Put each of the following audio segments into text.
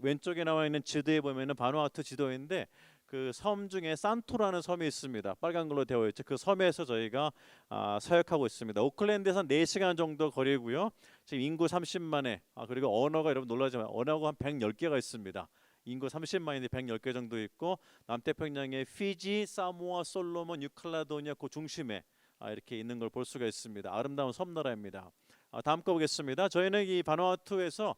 왼쪽에 나와 있는 지도에 보면은 바누아투 지도인데 그 섬 중에 산토라는 섬이 있습니다. 빨간 걸로 되어 있죠. 그 섬에서 저희가 사역하고 있습니다. 오클랜드에서 4시간 정도 거리고요. 지금 인구 30만에 그리고 언어가 여러분 놀라지만 언어가 한 110개가 있습니다. 인구 30만인데 110개 정도 있고 남태평양의 피지, 사모아, 솔로몬, 뉴칼라도니아 그 중심에 이렇게 있는 걸 볼 수가 있습니다. 아름다운 섬나라입니다. 다음 거 보겠습니다. 저희는 이 바누아투에서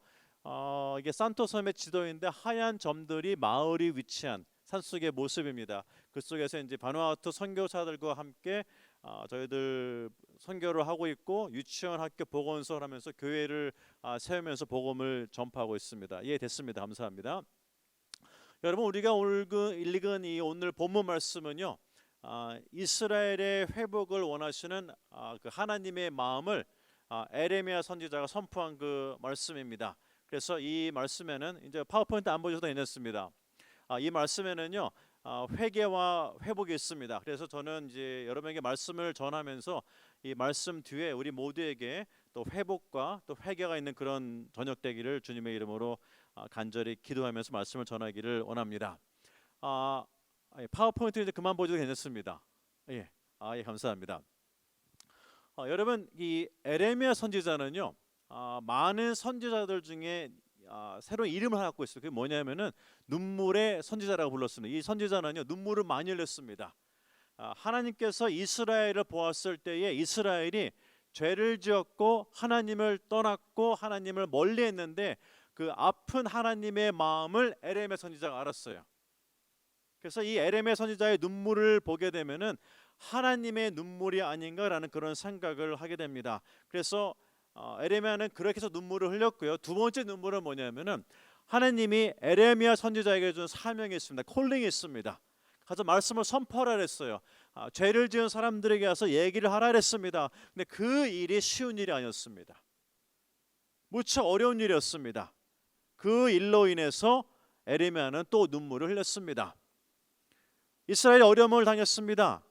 이게 산토 섬의 지도인데 하얀 점들이 마을이 위치한 산속의 모습입니다. 그 속에서 이제 바누아투 선교사들과 함께 저희들 선교를 하고 있고 유치원, 학교, 보건소를 하면서 교회를 세우면서 복음을 전파하고 있습니다. 이해됐습니다. 감사합니다. 여러분 우리가 읽은 이 오늘 본문 말씀은요, 이스라엘의 회복을 원하시는 그 하나님의 마음을 에레미야 선지자가 선포한 그 말씀입니다. 그래서 이 말씀에는 이제 파워포인트 안 보셔도 괜찮습니다. 이 말씀에는요 회개와 회복이 있습니다. 그래서 저는 이제 여러분에게 말씀을 전하면서 이 말씀 뒤에 우리 모두에게 또 회복과 또 회개가 있는 그런 저녁 되기를 주님의 이름으로 간절히 기도하면서 말씀을 전하기를 원합니다. 파워포인트 이제 그만 보셔도 괜찮습니다. 예, 감사합니다. 여러분 이 에레미야 선지자는요 많은 선지자들 중에 새로운 이름을 갖고 있어요. 그게 뭐냐면은 눈물의 선지자라고 불렀습니다. 이 선지자는요 눈물을 많이 흘렸습니다. 하나님께서 이스라엘을 보았을 때에 이스라엘이 죄를 지었고 하나님을 떠났고 하나님을 멀리했는데 그 아픈 하나님의 마음을 에레미야 선지자가 알았어요. 그래서 이 에레미야 선지자의 눈물을 보게 되면은 하나님의 눈물이 아닌가라는 그런 생각을 하게 됩니다. 그래서 에레미야는 그렇게 해서 눈물을 흘렸고요. 두 번째 눈물은 뭐냐면은 하나님이 에레미야 선지자에게 준 사명이 있습니다. 콜링이 있습니다. 가서 말씀을 선포하라 했어요. 죄를 지은 사람들에게 가서 얘기를 하라 했습니다. 근데 그 일이 쉬운 일이 아니었습니다. 무척 어려운 일이었습니다. 그 일로 인해서 에레미야는 또 눈물을 흘렸습니다. 이스라엘이 어려움을 당했습니다.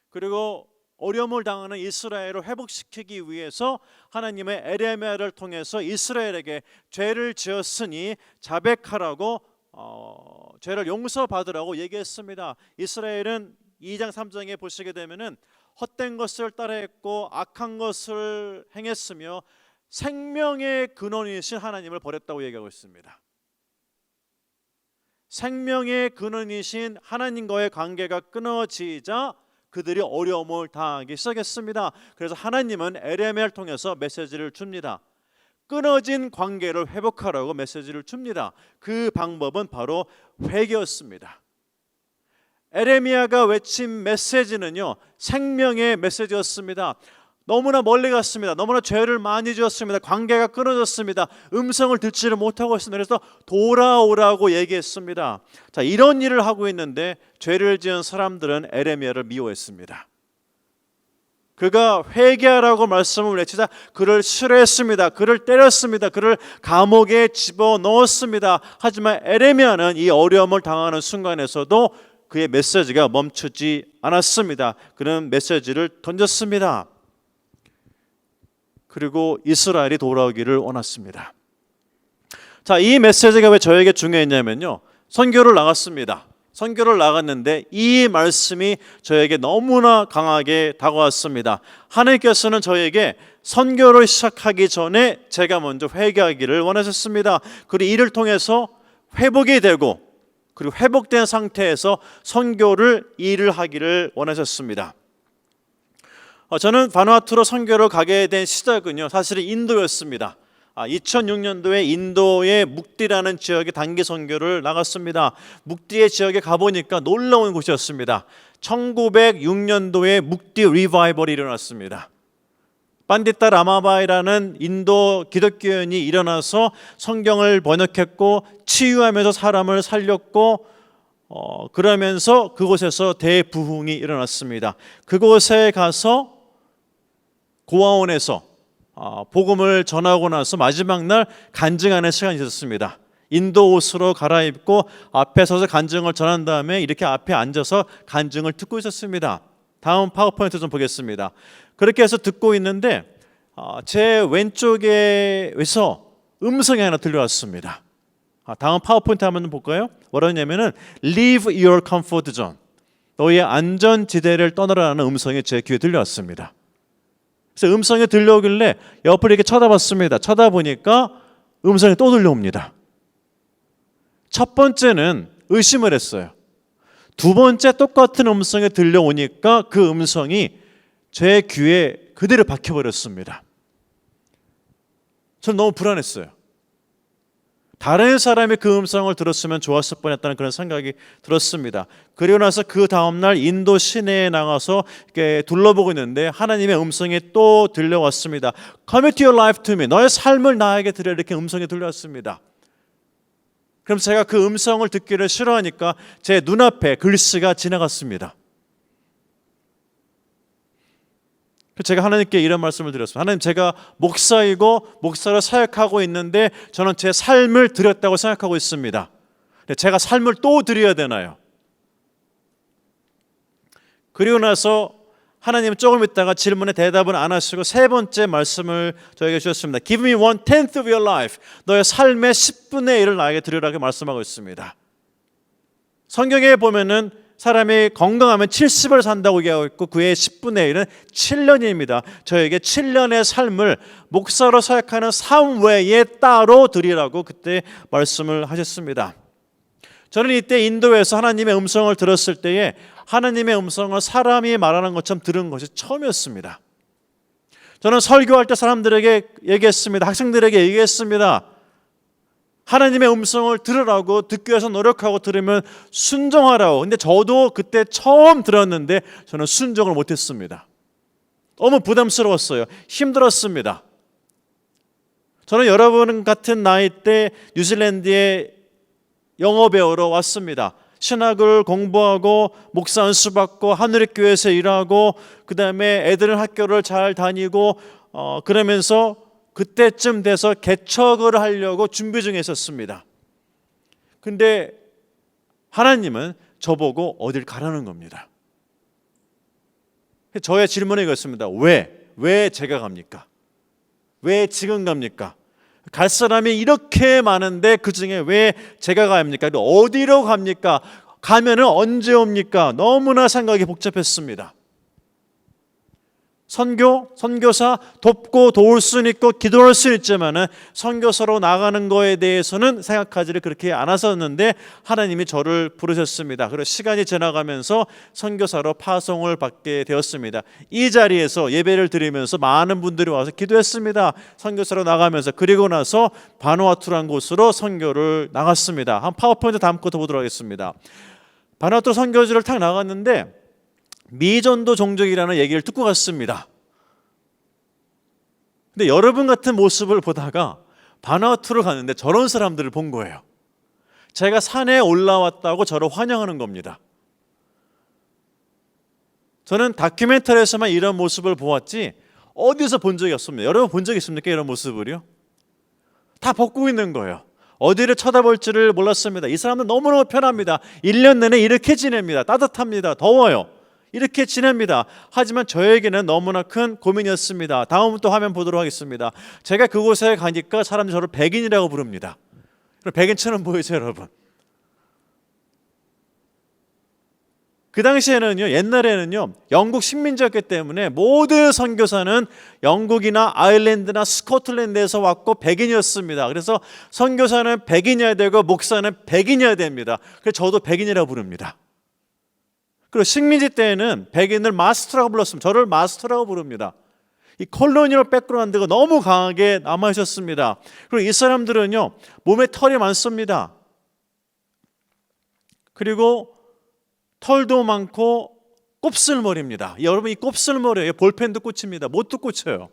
그리고 어려움을 당하는 이스라엘을 회복시키기 위해서 하나님의 에레미야를 통해서 이스라엘에게 죄를 지었으니 자백하라고 죄를 용서받으라고 얘기했습니다. 이스라엘은 2장 3장에 보시게 되면은 헛된 것을 따라했고 악한 것을 행했으며 생명의 근원이신 하나님을 버렸다고 얘기하고 있습니다. 생명의 근원이신 하나님과의 관계가 끊어지자 그들이 어려움을 당하기 시작했습니다. 그래서 하나님은 에레미야를 통해서 메시지를 줍니다. 끊어진 관계를 회복하라고 메시지를 줍니다. 그 방법은 바로 회개였습니다. 에레미야가 외친 메시지는요 생명의 메시지였습니다. 너무나 멀리 갔습니다. 너무나 죄를 많이 지었습니다. 관계가 끊어졌습니다. 음성을 듣지를 못하고 있습니다. 그래서 돌아오라고 얘기했습니다. 자, 이런 일을 하고 있는데 죄를 지은 사람들은 에레미야를 미워했습니다. 그가 회개하라고 말씀을 외치자 그를 싫어했습니다. 그를 때렸습니다. 그를 감옥에 집어넣었습니다. 하지만 에레미야는 이 어려움을 당하는 순간에서도 그의 메시지가 멈추지 않았습니다. 그는 메시지를 던졌습니다. 그리고 이스라엘이 돌아오기를 원했습니다. 자, 이 메시지가 왜 저에게 중요했냐면요, 선교를 나갔습니다. 선교를 나갔는데 이 말씀이 저에게 너무나 강하게 다가왔습니다. 하나님께서는 저에게 선교를 시작하기 전에 제가 먼저 회개하기를 원하셨습니다. 그리고 이를 통해서 회복이 되고 그리고 회복된 상태에서 선교를 일을 하기를 원하셨습니다. 저는 바누아투로 선교를 가게 된 시작은요 사실은 인도였습니다. 2006년도에 인도의 묵디라는 지역에 단기 선교를 나갔습니다. 묵디의 지역에 가보니까 놀라운 곳이었습니다. 1906년도에 묵디 리바이벌이 일어났습니다. 판디타 라마바이라는 인도 기독교인이 일어나서 성경을 번역했고 치유하면서 사람을 살렸고 그러면서 그곳에서 대부흥이 일어났습니다. 그곳에 가서 고아원에서 복음을 전하고 나서 마지막 날 간증하는 시간이 있었습니다. 인도 옷으로 갈아입고 앞에 서서 간증을 전한 다음에 이렇게 앞에 앉아서 간증을 듣고 있었습니다. 다음 파워포인트 좀 보겠습니다. 그렇게 해서 듣고 있는데 제 왼쪽에서 음성이 하나 들려왔습니다. 다음 파워포인트 한번 볼까요? 뭐라고 하냐면은 Leave your comfort zone. 너의 안전지대를 떠나라는 음성이 제 귀에 들려왔습니다. 그래서 음성이 들려오길래 옆을 이렇게 쳐다봤습니다. 쳐다보니까 음성이 또 들려옵니다. 첫 번째는 의심을 했어요. 두 번째 똑같은 음성이 들려오니까 그 음성이 제 귀에 그대로 박혀버렸습니다. 저는 너무 불안했어요. 다른 사람이 그 음성을 들었으면 좋았을 뻔했다는 그런 생각이 들었습니다. 그리고 나서 그 다음날 인도 시내에 나가서 이렇게 둘러보고 있는데 하나님의 음성이 또 들려왔습니다. Commit your life to me. 너의 삶을 나에게 드려. 이렇게 음성이 들려왔습니다. 그럼 제가 그 음성을 듣기를 싫어하니까 제 눈앞에 글씨가 지나갔습니다. 제가 하나님께 이런 말씀을 드렸습니다. 하나님, 제가 목사이고 목사로 사역하고 있는데 저는 제 삶을 드렸다고 생각하고 있습니다. 제가 삶을 또 드려야 되나요? 그리고 나서 하나님은 조금 있다가 질문에 대답은 안 하시고 세 번째 말씀을 저에게 주셨습니다. Give me 1/10 of your life. 너의 삶의 10분의 1을 나에게 드리라고 말씀하고 있습니다. 성경에 보면은 사람이 건강하면 70을 산다고 얘기하고 있고 그의 10분의 1은 7년입니다. 저에게 7년의 삶을 목사로 사역하는 삶 외에 따로 드리라고 그때 말씀을 하셨습니다. 저는 이때 인도에서 하나님의 음성을 들었을 때에 하나님의 음성을 사람이 말하는 것처럼 들은 것이 처음이었습니다. 저는 설교할 때 사람들에게 얘기했습니다. 학생들에게 얘기했습니다. 하나님의 음성을 들으라고, 듣기 위해서 노력하고 들으면 순종하라고. 근데 저도 그때 처음 들었는데 저는 순종을 못했습니다. 너무 부담스러웠어요. 힘들었습니다. 저는 여러분 같은 나이 때 뉴질랜드에 영어 배우러 왔습니다. 신학을 공부하고 목사 안수 받고 하늘교회에서 일하고 그 다음에 애들 학교를 잘 다니고 그러면서 그때쯤 돼서 개척을 하려고 준비 중에 있었습니다. 근데 하나님은 저보고 어딜 가라는 겁니다. 저의 질문이 이것입니다. 왜 제가 갑니까? 왜 지금 갑니까? 갈 사람이 이렇게 많은데 그중에 왜 제가 갑니까? 어디로 갑니까? 가면은 언제 옵니까? 너무나 생각이 복잡했습니다. 선교사 돕고 도울 수는 있고 기도할 수는 있지만은 선교사로 나가는 거에 대해서는 생각하지를 그렇게 않았었는데 하나님이 저를 부르셨습니다. 그리고 시간이 지나가면서 선교사로 파송을 받게 되었습니다. 이 자리에서 예배를 드리면서 많은 분들이 와서 기도했습니다. 선교사로 나가면서. 그리고 나서 바누아투라는 곳으로 선교를 나갔습니다. 한 파워포인트 다음 것도 보도록 하겠습니다. 바누아투 선교지를 탁 나갔는데 미전도 종족이라는 얘기를 듣고 갔습니다. 근데 여러분 같은 모습을 보다가 바누아투를 갔는데 저런 사람들을 본 거예요. 제가 산에 올라왔다고 저를 환영하는 겁니다. 저는 다큐멘터리에서만 이런 모습을 보았지 어디서 본 적이 없습니다. 여러분 본 적 있습니까? 이런 모습을요? 다 벗고 있는 거예요. 어디를 쳐다볼지를 몰랐습니다. 이 사람은 너무너무 편합니다. 1년 내내 이렇게 지냅니다. 따뜻합니다. 더워요. 이렇게 지냅니다. 하지만 저에게는 너무나 큰 고민이었습니다. 다음 또 화면 보도록 하겠습니다. 제가 그곳에 가니까 사람들이 저를 백인이라고 부릅니다. 백인처럼 보이죠, 여러분? 그 당시에는요, 옛날에는요, 영국 식민지였기 때문에 모든 선교사는 영국이나 아일랜드나 스코틀랜드에서 왔고 백인이었습니다. 그래서 선교사는 백인이어야 되고 목사는 백인이어야 됩니다. 그래서 저도 백인이라고 부릅니다. 그리고 식민지 때에는 백인을 마스터라고 불렀습니다. 저를 마스터라고 부릅니다. 이 콜로니얼 백그라운드가 너무 강하게 남아 있었습니다. 그리고 이 사람들은요, 몸에 털이 많습니다. 그리고 털도 많고 곱슬머리입니다. 여러분, 이 곱슬머리에 볼펜도 꽂힙니다. 못도 꽂혀요.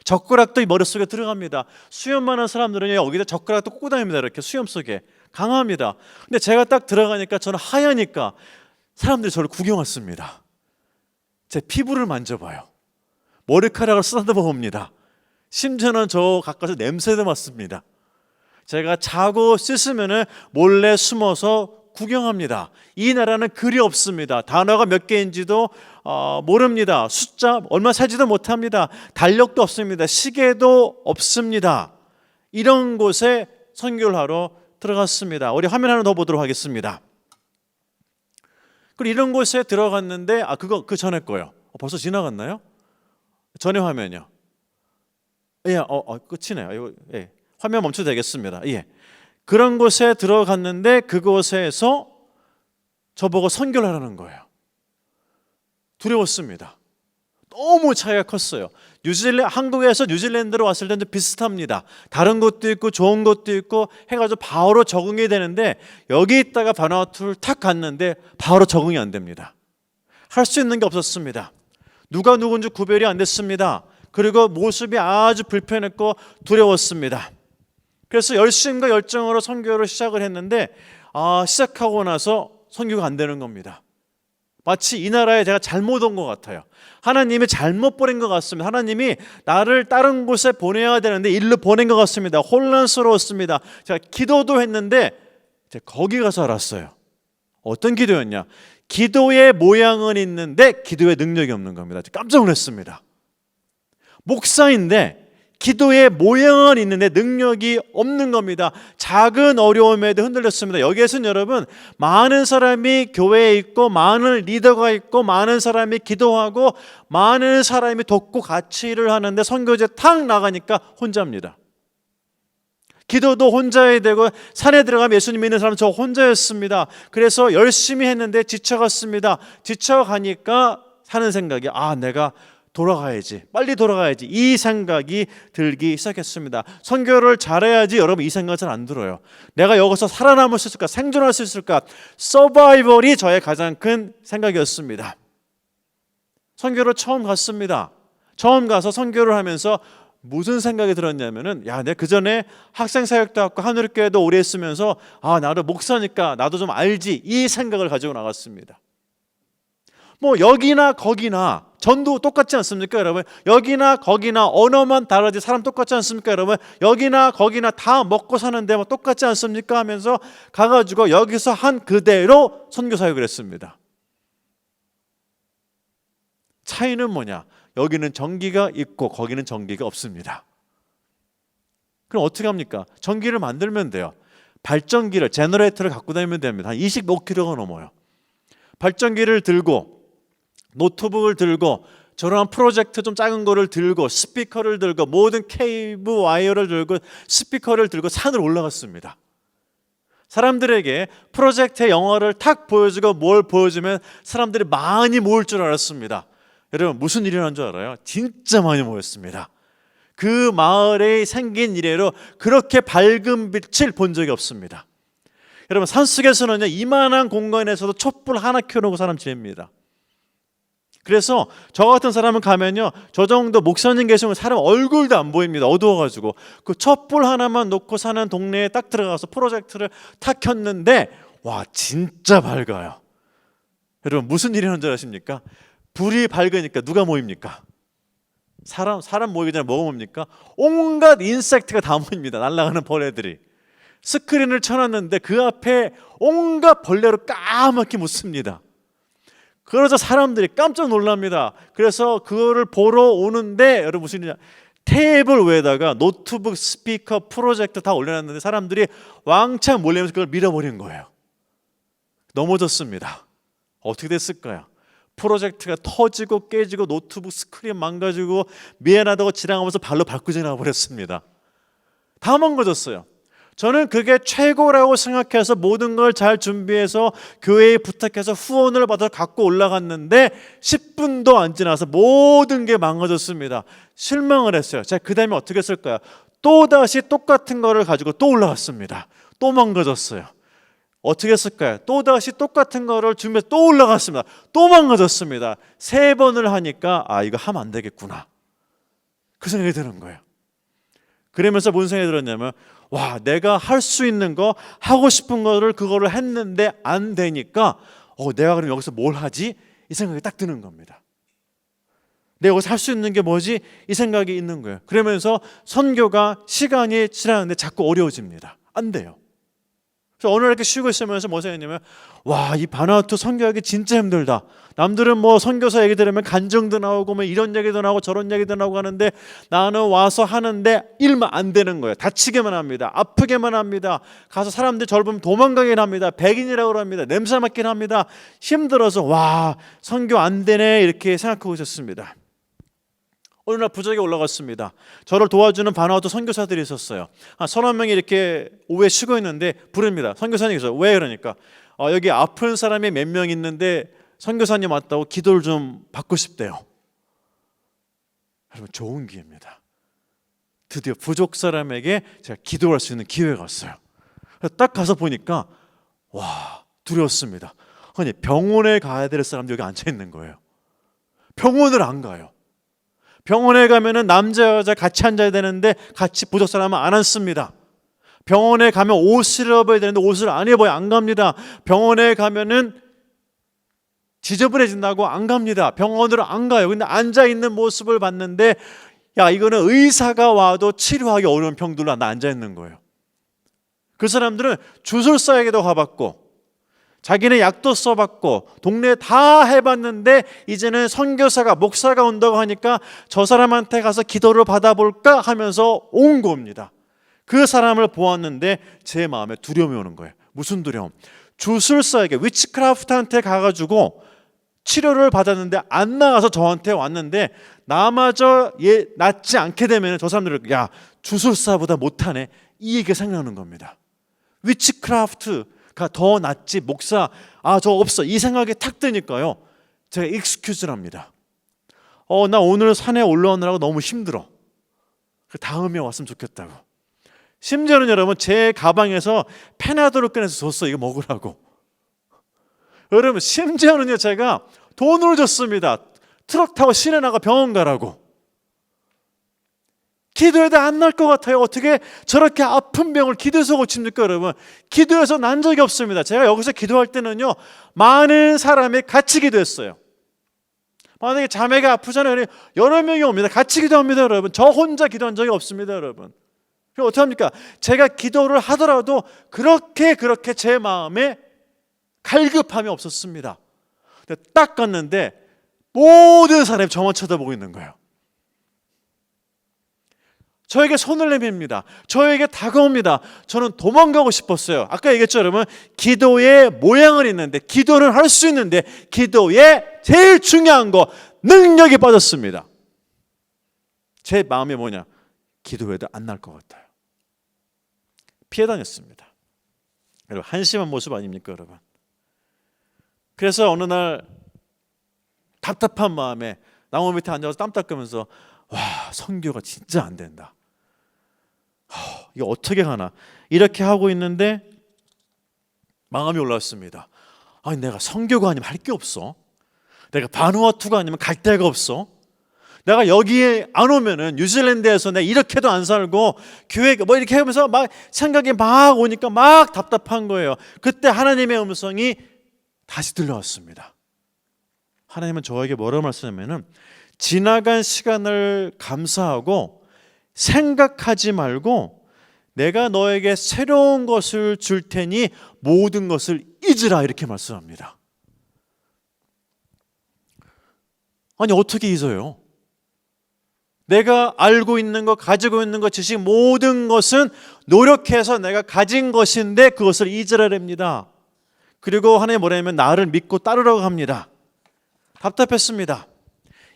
젓가락도 이 머릿속에 들어갑니다. 수염만 한 사람들은 여기다 젓가락도 꽂고 다닙니다. 이렇게 수염 속에 강합니다. 근데 제가 딱 들어가니까 저는 하얘니까 사람들이 저를 구경 왔습니다. 제 피부를 만져봐요. 머리카락을 쓰다듬어 봅니다. 심지어는 저 가까이서 냄새도 맡습니다. 제가 자고 씻으면 몰래 숨어서 구경합니다. 이 나라는 글이 없습니다. 단어가 몇 개인지도 모릅니다. 숫자 얼마 세지도 못합니다. 달력도 없습니다. 시계도 없습니다. 이런 곳에 선교를 하러 들어갔습니다. 우리 화면 하나 더 보도록 하겠습니다. 그리고 이런 곳에 들어갔는데 그거 그 전에 거요. 벌써 지나갔나요? 전에 화면이요. 예, 끝이네요. 이거, 예, 화면 멈춰도 되겠습니다. 예, 그런 곳에 들어갔는데 그곳에서 저보고 선교를 하라는 거예요. 두려웠습니다. 너무 차이가 컸어요. 한국에서 뉴질랜드로 왔을 때는 비슷합니다. 다른 것도 있고 좋은 것도 있고 해가지고 바로 적응이 되는데 여기 있다가 바누아투를 탁 갔는데 바로 적응이 안 됩니다. 할 수 있는 게 없었습니다. 누가 누군지 구별이 안 됐습니다. 그리고 모습이 아주 불편했고 두려웠습니다. 그래서 열심과 열정으로 선교를 시작을 했는데 시작하고 나서 선교가 안 되는 겁니다. 마치 이 나라에 제가 잘못 온 것 같아요. 하나님이 잘못 보낸 것 같습니다. 하나님이 나를 다른 곳에 보내야 되는데 일로 보낸 것 같습니다. 혼란스러웠습니다. 제가 기도도 했는데 제가 거기 가서 알았어요. 어떤 기도였냐? 기도의 모양은 있는데 기도의 능력이 없는 겁니다. 깜짝 놀랐습니다. 목사인데 기도의 모양은 있는데 능력이 없는 겁니다. 작은 어려움에도 흔들렸습니다. 여기에서는 여러분 많은 사람이 교회에 있고 많은 리더가 있고 많은 사람이 기도하고 많은 사람이 돕고 같이 일을 하는데 선교제 탁 나가니까 혼자입니다. 기도도 혼자 해야 되고 산에 들어가면 예수님 믿는 사람 저 혼자였습니다. 그래서 열심히 했는데 지쳐갔습니다. 지쳐가니까 사는 생각이 내가 돌아가야지, 빨리 돌아가야지, 이 생각이 들기 시작했습니다. 선교를 잘해야지. 여러분 이 생각은 잘 안 들어요. 내가 여기서 살아남을 수 있을까, 생존할 수 있을까, 서바이벌이 저의 가장 큰 생각이었습니다. 선교를 처음 갔습니다. 처음 가서 선교를 하면서 무슨 생각이 들었냐면은 내가 그 전에 학생 사역도 하고 하늘교회도 오래 했으면서 나도 목사니까 나도 좀 알지, 이 생각을 가지고 나갔습니다. 뭐 여기나 거기나 전도 똑같지 않습니까 여러분? 여기나 거기나 언어만 다르지 사람 똑같지 않습니까 여러분? 여기나 거기나 다 먹고 사는데 뭐 똑같지 않습니까 하면서 가가지고 여기서 한 그대로 선교 사역을 했습니다. 차이는 뭐냐? 여기는 전기가 있고 거기는 전기가 없습니다. 그럼 어떻게 합니까? 전기를 만들면 돼요. 발전기를, 제너레이터를 갖고 다니면 됩니다. 한 25kg가 넘어요. 발전기를 들고 노트북을 들고 저런 프로젝트 좀 작은 거를 들고 스피커를 들고 모든 케이블 와이어를 들고 스피커를 들고 산을 올라갔습니다. 사람들에게 프로젝트의 영화를 탁 보여주고 뭘 보여주면 사람들이 많이 모일 줄 알았습니다. 여러분 무슨 일이 난 줄 알아요? 진짜 많이 모였습니다. 그 마을에 생긴 이래로 그렇게 밝은 빛을 본 적이 없습니다. 여러분 산속에서는요 이만한 공간에서도 촛불 하나 켜놓고 사람 지냅니다. 그래서 저 같은 사람은 가면요 저 정도 목사님 계시면 사람 얼굴도 안 보입니다. 어두워가지고 그 촛불 하나만 놓고 사는 동네에 딱 들어가서 프로젝트를 탁 켰는데 와 진짜 밝아요. 여러분 무슨 일이 하는 줄 아십니까? 불이 밝으니까 누가 모입니까? 사람 모이기 전에 뭐가 뭡니까? 온갖 인섹트가 다 모입니다. 날아가는 벌레들이. 스크린을 쳐놨는데 그 앞에 온갖 벌레로 까맣게 묻습니다. 그러자 사람들이 깜짝 놀랍니다. 그래서 그거를 보러 오는데 여러분 무슨 일이냐? 테이블 위에다가 노트북, 스피커, 프로젝터 다 올려놨는데 사람들이 왕창 몰리면서 그걸 밀어버린 거예요. 넘어졌습니다. 어떻게 됐을까요? 프로젝트가 터지고 깨지고 노트북 스크린 망가지고 미안하다고 지나가면서 발로 밟고 지나가 버렸습니다. 다 망가졌어요. 저는 그게 최고라고 생각해서 모든 걸 잘 준비해서 교회에 부탁해서 후원을 받아 갖고 올라갔는데 10분도 안 지나서 모든 게 망가졌습니다. 실망을 했어요. 제가 그 다음에 어떻게 했을까요? 또다시 똑같은 거를 가지고 또 올라갔습니다. 또 망가졌어요. 어떻게 했을까요? 또다시 똑같은 거를 준비해서 또 올라갔습니다. 또 망가졌습니다. 3번을 하니까 이거 하면 안 되겠구나 그 생각이 드는 거예요. 그러면서 뭔 생각이 들었냐면 내가 할 수 있는 거 하고 싶은 거를 그거를 했는데 안 되니까 내가 그럼 여기서 뭘 하지? 이 생각이 딱 드는 겁니다. 내가 여기서 할 수 있는 게 뭐지? 이 생각이 있는 거예요. 그러면서 선교가 시간이 지나는데 자꾸 어려워집니다. 안 돼요. 그래서 어느 날 이렇게 쉬고 있으면서 목사님은 와, 이 바누아투 선교하기 진짜 힘들다. 남들은 뭐 선교사 얘기 들으면 간증도 나오고 뭐 이런 얘기도 나오고 저런 얘기도 나오고 하는데 나는 와서 하는데 일만 안 되는 거예요. 다치게만 합니다. 아프게만 합니다. 가서 사람들 저를 보면 도망가긴 합니다. 백인이라고 합니다. 냄새 맡긴 합니다. 힘들어서 와, 선교 안 되네 이렇게 생각하고 있었습니다. 어느 날 부적에 올라갔습니다. 저를 도와주는 바누아투 선교사들이 있었어요. 한 30명이 이렇게 오후에 쉬고 있는데 부릅니다. 선교사님께서 왜 그러니까 여기 아픈 사람이 몇 명 있는데 선교사님 왔다고 기도를 좀 받고 싶대요. 여러분, 좋은 기회입니다. 드디어 부족 사람에게 제가 기도할 수 있는 기회가 왔어요. 딱 가서 보니까 와, 두려웠습니다. 아니, 병원에 가야 될 사람도 여기 앉아 있는 거예요. 병원을 안 가요. 병원에 가면은 남자 여자 같이 앉아야 되는데 같이 부족 사람은 안 앉습니다. 병원에 가면 옷을 입어야 되는데 옷을 안 입어요. 안 갑니다. 병원에 가면은 지저분해진다고 안 갑니다. 병원으로 안 가요. 근데 앉아 있는 모습을 봤는데 야, 이거는 의사가 와도 치료하기 어려운 병들로 앉아 있는 거예요. 그 사람들은 주술사에게도 가봤고 자기는 약도 써봤고 동네에 다 해봤는데 이제는 선교사가 목사가 온다고 하니까 저 사람한테 가서 기도를 받아볼까 하면서 온 겁니다. 그 사람을 보았는데 제 마음에 두려움이 오는 거예요. 무슨 두려움? 주술사에게 위치크라프트한테 가가지고 치료를 받았는데 안 나가서 저한테 왔는데 나마저 낫지 않게 되면 저 사람들은 야, 주술사보다 못하네 이 얘기가 생각나는 겁니다. 위치크라프트가 더 낫지 목사 저 없어 이 생각이 탁 드니까요 제가 익스큐즈를 합니다. 나 오늘 산에 올라오느라고 너무 힘들어. 다음에 왔으면 좋겠다고. 심지어는 여러분 제 가방에서 페나도를 꺼내서 줬어. 이거 먹으라고. 여러분 심지어는요 제가 돈을 줬습니다. 트럭 타고 시내 나가 병원 가라고. 기도해도 안 날 것 같아요. 어떻게 저렇게 아픈 병을 기도해서 고칩니까 여러분? 기도해서 난 적이 없습니다. 제가 여기서 기도할 때는요 많은 사람이 같이 기도했어요. 만약에 자매가 아프잖아요. 여러 명이 옵니다. 같이 기도합니다 여러분. 저 혼자 기도한 적이 없습니다 여러분. 그럼 어떻게 합니까? 제가 기도를 하더라도 그렇게 제 마음에 갈급함이 없었습니다. 딱 갔는데 모든 사람이 저만 쳐다보고 있는 거예요. 저에게 손을 내밉니다. 저에게 다가옵니다. 저는 도망가고 싶었어요. 아까 얘기했죠 여러분. 기도의 모양을 있는데 기도를 할 수 있는데 기도의 제일 중요한 거 능력이 빠졌습니다. 제 마음이 뭐냐? 기도해도 안 날 것 같아요. 피해 다녔습니다. 여러분 한심한 모습 아닙니까 여러분? 그래서 어느 날 답답한 마음에 나무 밑에 앉아서 땀 닦으면서 와, 선교가 진짜 안 된다. 이거 어떻게 하나 이렇게 하고 있는데 마음이 올라왔습니다. 아니 내가 선교가 아니면 할 게 없어. 내가 바누아투가 아니면 갈 데가 없어. 내가 여기에 안 오면은 뉴질랜드에서 내가 이렇게도 안 살고 교회 뭐 이렇게 하면서 막 생각이 막 오니까 막 답답한 거예요. 그때 하나님의 음성이 다시 들려왔습니다. 하나님은 저에게 뭐라고 말씀하냐면은 지나간 시간을 감사하고 생각하지 말고 내가 너에게 새로운 것을 줄 테니 모든 것을 잊으라 이렇게 말씀합니다. 아니 어떻게 잊어요? 내가 알고 있는 것, 가지고 있는 것, 지식 모든 것은 노력해서 내가 가진 것인데 그것을 잊으라랍니다. 그리고 하나님 뭐라냐면 나를 믿고 따르라고 합니다. 답답했습니다.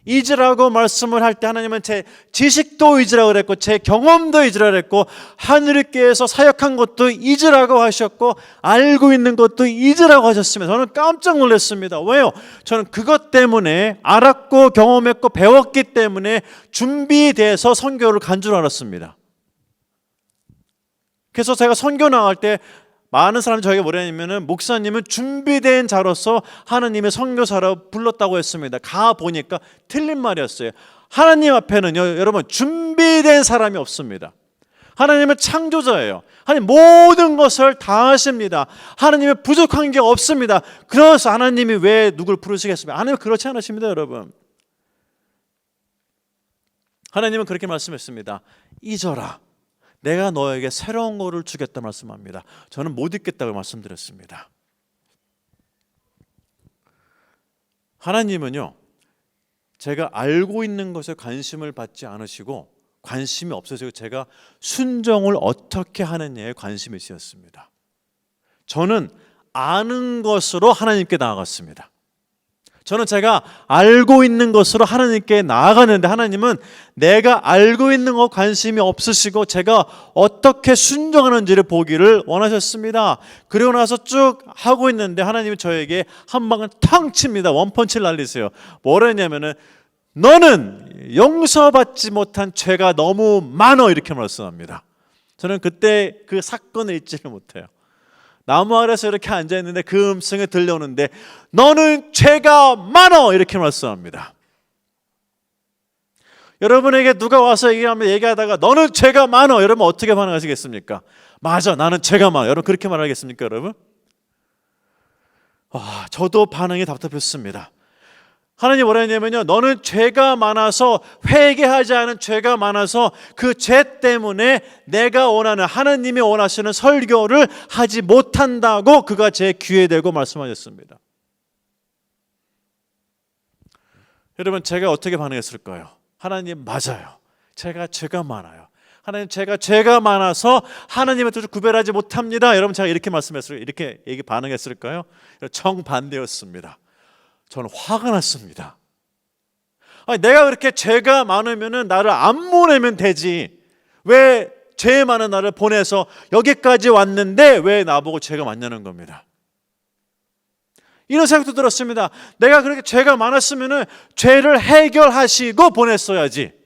잊으라고 말씀을 할 때 하나님은 제 지식도 잊으라고 그랬고 제 경험도 잊으라고 그랬고 하늘께서 사역한 것도 잊으라고 하셨고 알고 있는 것도 잊으라고 하셨습니다. 저는 깜짝 놀랐습니다. 왜요? 저는 그것 때문에 알았고 경험했고 배웠기 때문에 준비돼서 선교를 간 줄 알았습니다. 그래서 제가 선교 나갈 때 많은 사람이 저에게 뭐라냐면은 목사님은 준비된 자로서 하나님의 선교사로 불렀다고 했습니다. 가 보니까 틀린 말이었어요. 하나님 앞에는요, 여러분 준비된 사람이 없습니다. 하나님은 창조자예요. 하나님 모든 것을 다 하십니다. 하나님은 부족한 게 없습니다. 그래서 하나님이 왜 누굴 부르시겠습니까? 하나님은 그렇지 않으십니다, 여러분. 하나님은 그렇게 말씀했습니다. 잊어라. 내가 너에게 새로운 거를 주겠다 말씀합니다. 저는 못 잊겠다고 말씀드렸습니다. 하나님은요, 제가 알고 있는 것에 관심을 받지 않으시고 관심이 없어지고 제가 순종을 어떻게 하느냐에 관심이 있었습니다. 저는 아는 것으로 하나님께 나아갔습니다. 저는 제가 알고 있는 것으로 하나님께 나아가는데 하나님은 내가 알고 있는 것 관심이 없으시고 제가 어떻게 순종하는지를 보기를 원하셨습니다. 그리고 나서 쭉 하고 있는데 하나님이 저에게 한 방을 탕 칩니다. 원펀치를 날리세요. 뭐라 했냐면은 너는 용서받지 못한 죄가 너무 많어, 이렇게 말씀합니다. 저는 그때 그 사건을 잊지를 못해요. 나무 아래서 이렇게 앉아있는데 그 음성이 들려오는데 너는 죄가 많어, 이렇게 말씀합니다. 여러분에게 누가 와서 얘기하다가 너는 죄가 많어, 여러분 어떻게 반응하시겠습니까? 맞아, 나는 죄가 많아. 여러분 그렇게 말하겠습니까, 여러분? 저도 반응이 답답했습니다. 하나님 뭐라 했냐면요, 너는 죄가 많아서, 회개하지 않은 죄가 많아서 그 죄 때문에 내가 원하는, 하나님이 원하시는 설교를 하지 못한다고 그가 제 귀에 대고 말씀하셨습니다. 여러분 제가 어떻게 반응했을까요? 하나님 맞아요, 제가 죄가 많아요. 하나님 제가 죄가 많아서 하나님의 뜻을 구별하지 못합니다. 여러분 제가 이렇게 말씀했을까요? 이렇게 반응했을까요? 정반대였습니다. 저는 화가 났습니다. 내가 그렇게 죄가 많으면 나를 안 보내면 되지, 왜 죄 많은 나를 보내서 여기까지 왔는데 왜 나보고 죄가 많냐는 겁니다. 이런 생각도 들었습니다. 내가 그렇게 죄가 많았으면 죄를 해결하시고 보냈어야지.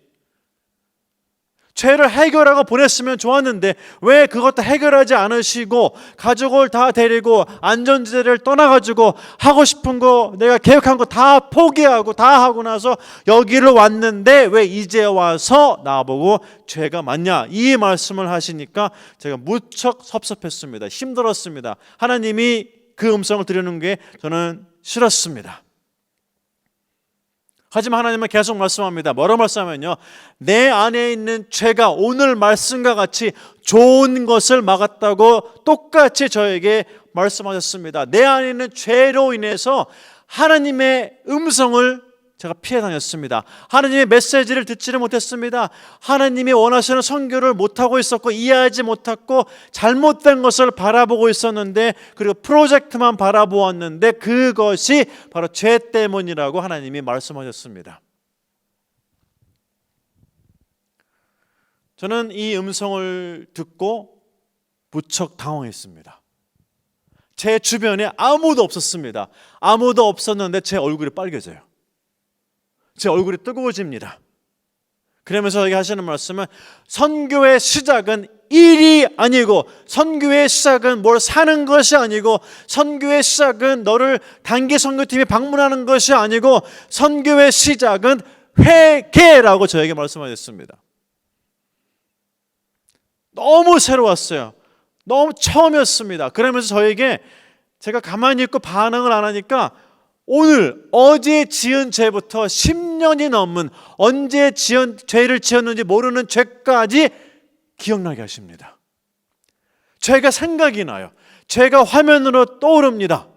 죄를 해결하고 보냈으면 좋았는데 왜 그것도 해결하지 않으시고 가족을 다 데리고 안전지대를 떠나가지고 하고 싶은 거, 내가 계획한 거 다 포기하고 다 하고 나서 여기를 왔는데 왜 이제 와서 나보고 죄가 많냐, 이 말씀을 하시니까 제가 무척 섭섭했습니다. 힘들었습니다. 하나님이 그 음성을 들으는 게 저는 싫었습니다. 하지만 하나님은 계속 말씀합니다. 뭐라고 말씀하면요, 내 안에 있는 죄가 오늘 말씀과 같이 좋은 것을 막았다고 똑같이 저에게 말씀하셨습니다. 내 안에 있는 죄로 인해서 하나님의 음성을 제가 피해 다녔습니다. 하나님의 메시지를 듣지를 못했습니다. 하나님이 원하시는 선교를 못하고 있었고 이해하지 못했고 잘못된 것을 바라보고 있었는데, 그리고 프로젝트만 바라보았는데 그것이 바로 죄 때문이라고 하나님이 말씀하셨습니다. 저는 이 음성을 듣고 무척 당황했습니다. 제 주변에 아무도 없었습니다. 아무도 없었는데 제 얼굴이 빨개져요. 제 얼굴이 뜨거워집니다. 그러면서 여기 하시는 말씀은 선교의 시작은 일이 아니고, 선교의 시작은 뭘 사는 것이 아니고, 선교의 시작은 너를 단기 선교팀이 방문하는 것이 아니고, 선교의 시작은 회개라고 저에게 말씀하셨습니다. 너무 새로웠어요. 너무 처음이었습니다. 그러면서 저에게, 제가 가만히 있고 반응을 안 하니까 오늘 어제 지은 죄부터 10년이 넘은, 언제 죄를 지었는지 모르는 죄까지 기억나게 하십니다. 죄가 생각이 나요. 죄가 화면으로 떠오릅니다.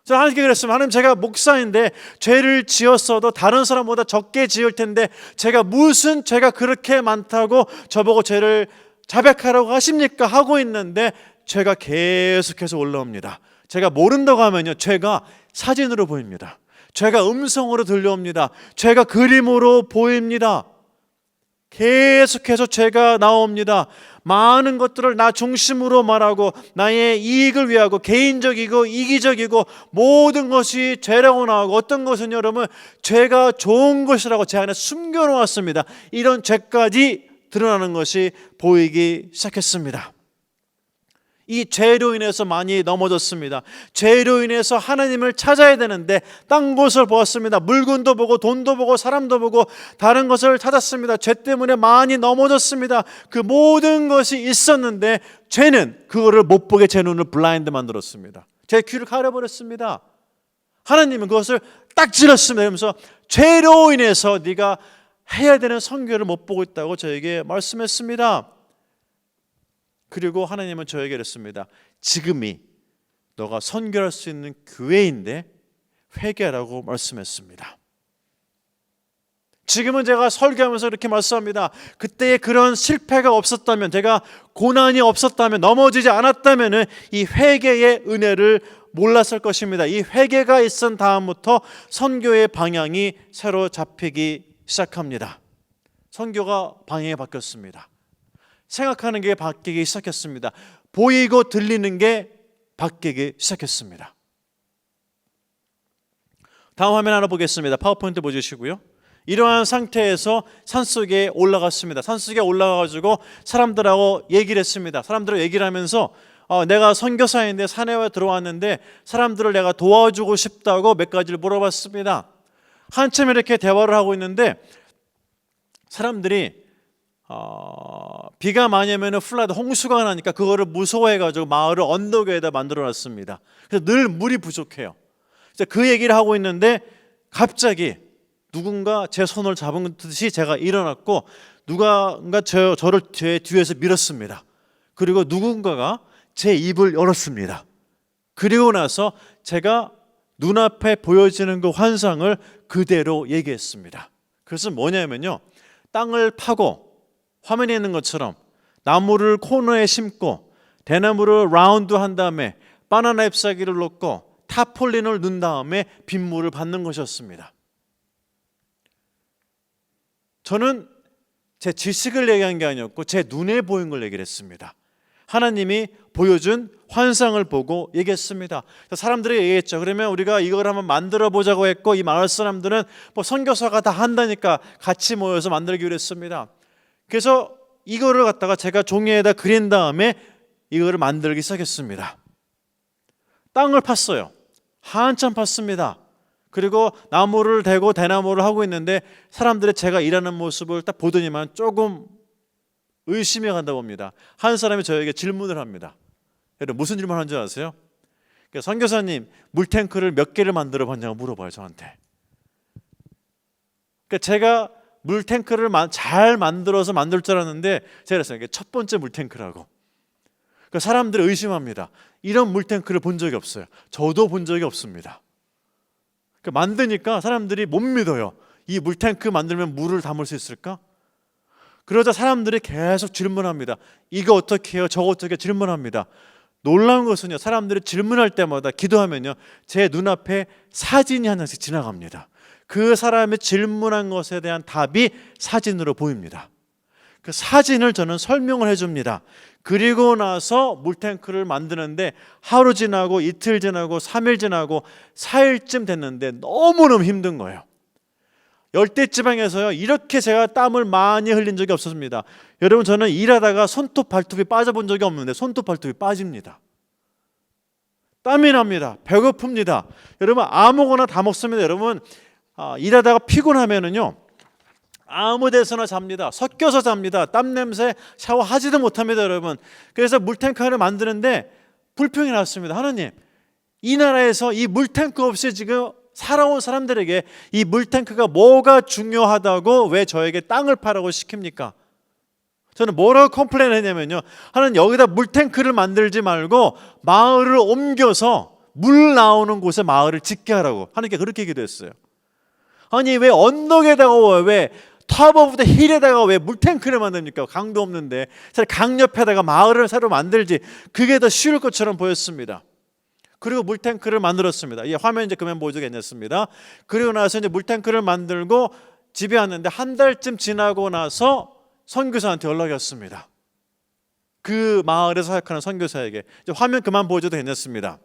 저는 하나님께 그랬습니다. 하나님, 제가 목사인데 죄를 지었어도 다른 사람보다 적게 지을 텐데 제가 무슨 죄가 그렇게 많다고 저보고 죄를 자백하라고 하십니까? 하고 있는데 죄가 계속해서 올라옵니다. 제가 모른다고 하면요, 죄가 사진으로 보입니다. 죄가 음성으로 들려옵니다. 죄가 그림으로 보입니다. 계속해서 죄가 나옵니다. 많은 것들을 나 중심으로 말하고 나의 이익을 위하고 개인적이고 이기적이고 모든 것이 죄라고 나오고, 어떤 것은 여러분 죄가 좋은 것이라고 제 안에 숨겨놓았습니다. 이런 죄까지 드러나는 것이 보이기 시작했습니다. 이 죄로 인해서 많이 넘어졌습니다. 죄로 인해서 하나님을 찾아야 되는데 딴 곳을 보았습니다. 물건도 보고 돈도 보고 사람도 보고 다른 것을 찾았습니다. 죄 때문에 많이 넘어졌습니다. 그 모든 것이 있었는데 죄는 그거를 못 보게 제 눈을 블라인드 만들었습니다. 제 귀를 가려버렸습니다. 하나님은 그것을 딱 찔렀습니다. 그러면서 죄로 인해서 네가 해야 되는 선교를 못 보고 있다고 저에게 말씀했습니다. 그리고 하나님은 저에게 이랬습니다. 지금이 너가 선교할 수 있는 기회인데 회개하라고 말씀했습니다. 지금은 제가 설교하면서 이렇게 말씀합니다. 그때의 그런 실패가 없었다면, 제가 고난이 없었다면, 넘어지지 않았다면 이 회개의 은혜를 몰랐을 것입니다. 이 회개가 있은 다음부터 선교의 방향이 새로 잡히기 시작합니다. 선교가 방향이 바뀌었습니다. 생각하는 게 바뀌기 시작했습니다. 보이고 들리는 게 바뀌기 시작했습니다. 다음 화면 하나 보겠습니다. 파워포인트 보여주시고요. 이러한 상태에서 산속에 올라갔습니다. 산속에 올라가가지고 사람들하고 얘기를 했습니다. 사람들하고 얘기를 하면서 내가 선교사인데 산에 들어왔는데 사람들을 내가 도와주고 싶다고 몇 가지를 물어봤습니다. 한참 이렇게 대화를 하고 있는데 사람들이 비가 많이 오면 플라드, 홍수가 나니까 그거를 무서워해가지고 마을을 언덕 위에다 만들어놨습니다. 그래서 늘 물이 부족해요. 그 얘기를 하고 있는데 갑자기 누군가 제 손을 잡은 듯이 제가 일어났고 누군가 저를 제 뒤에서 밀었습니다. 그리고 누군가가 제 입을 열었습니다. 그리고 나서 제가 눈앞에 보여지는 그 환상을 그대로 얘기했습니다. 그것은 뭐냐면요, 땅을 파고 화면에 있는 것처럼 나무를 코너에 심고 대나무를 라운드 한 다음에 바나나 잎사귀를 놓고 타폴린을 넣은 다음에 빗물을 받는 것이었습니다. 저는 제 지식을 얘기한 게 아니었고 제 눈에 보인 걸 얘기를 했습니다. 하나님이 보여준 환상을 보고 얘기했습니다. 사람들이 얘기했죠. 그러면 우리가 이걸 한번 만들어 보자고 했고 이 마을 사람들은 뭐 선교사가 다 한다니까 같이 모여서 만들기로 했습니다. 그래서 이거를 갖다가 제가 종이에다 그린 다음에 이거를 만들기 시작했습니다. 땅을 팠어요. 한참 팠습니다. 그리고 나무를 대고 대나무를 하고 있는데 사람들이 제가 일하는 모습을 딱 보더니만 조금 의심이 간다 봅니다. 한 사람이 저에게 질문을 합니다. 여러분 무슨 질문을 하는지 아세요? 선교사님, 물탱크를 몇 개를 만들어 봤냐고 물어봐요, 저한테. 제가 물탱크를 잘 만들어서 만들 줄 알았는데 제가 그랬어요. 이게 첫 번째 물탱크라고. 사람들이 의심합니다. 이런 물탱크를 본 적이 없어요. 저도 본 적이 없습니다. 만드니까 사람들이 못 믿어요. 이 물탱크 만들면 물을 담을 수 있을까? 그러자 사람들이 계속 질문합니다. 이거 어떻게 해요? 저거 어떻게 해요? 질문합니다. 놀라운 것은요, 사람들이 질문할 때마다 기도하면요, 제 눈앞에 사진이 하나씩 지나갑니다. 그 사람이 질문한 것에 대한 답이 사진으로 보입니다. 그 사진을 저는 설명을 해줍니다. 그리고 나서 물탱크를 만드는데 하루 지나고 이틀 지나고 3일 지나고 4일쯤 됐는데 너무너무 힘든 거예요. 열대지방에서요, 이렇게 제가 땀을 많이 흘린 적이 없었습니다. 여러분, 저는 일하다가 손톱 발톱이 빠져본 적이 없는데 손톱 발톱이 빠집니다. 땀이 납니다. 배고픕니다. 여러분, 아무거나 다 먹습니다. 여러분, 일하다가 피곤하면은요, 아무 데서나 잡니다. 섞여서 잡니다. 땀 냄새 샤워하지도 못합니다, 여러분. 그래서 물탱크를 만드는데 불평이 났습니다. 하나님, 이 나라에서 이 물탱크 없이 지금 살아온 사람들에게 이 물탱크가 뭐가 중요하다고 왜 저에게 땅을 파라고 시킵니까? 저는 뭐라고 컴플레인 했냐면요, 하나님, 여기다 물탱크를 만들지 말고 마을을 옮겨서 물 나오는 곳에 마을을 짓게 하라고 하나님께 그렇게 기도했어요. 아니, 왜 언덕에다가 왜 탑 오브 더 힐에다가 왜 물탱크를 만듭니까? 강도 없는데 차라리 강 옆에다가 마을을 새로 만들지. 그게 더 쉬울 것처럼 보였습니다. 그리고 물탱크를 만들었습니다. 이 화면 이제 그만 보여도 괜찮습니다. 그리고 나서 이제 물탱크를 만들고 집에 왔는데 한 달쯤 지나고 나서 선교사한테 연락이 왔습니다. 그 마을에서 사역하는 선교사에게. 이제 화면 그만 보여줘도 괜찮습니다.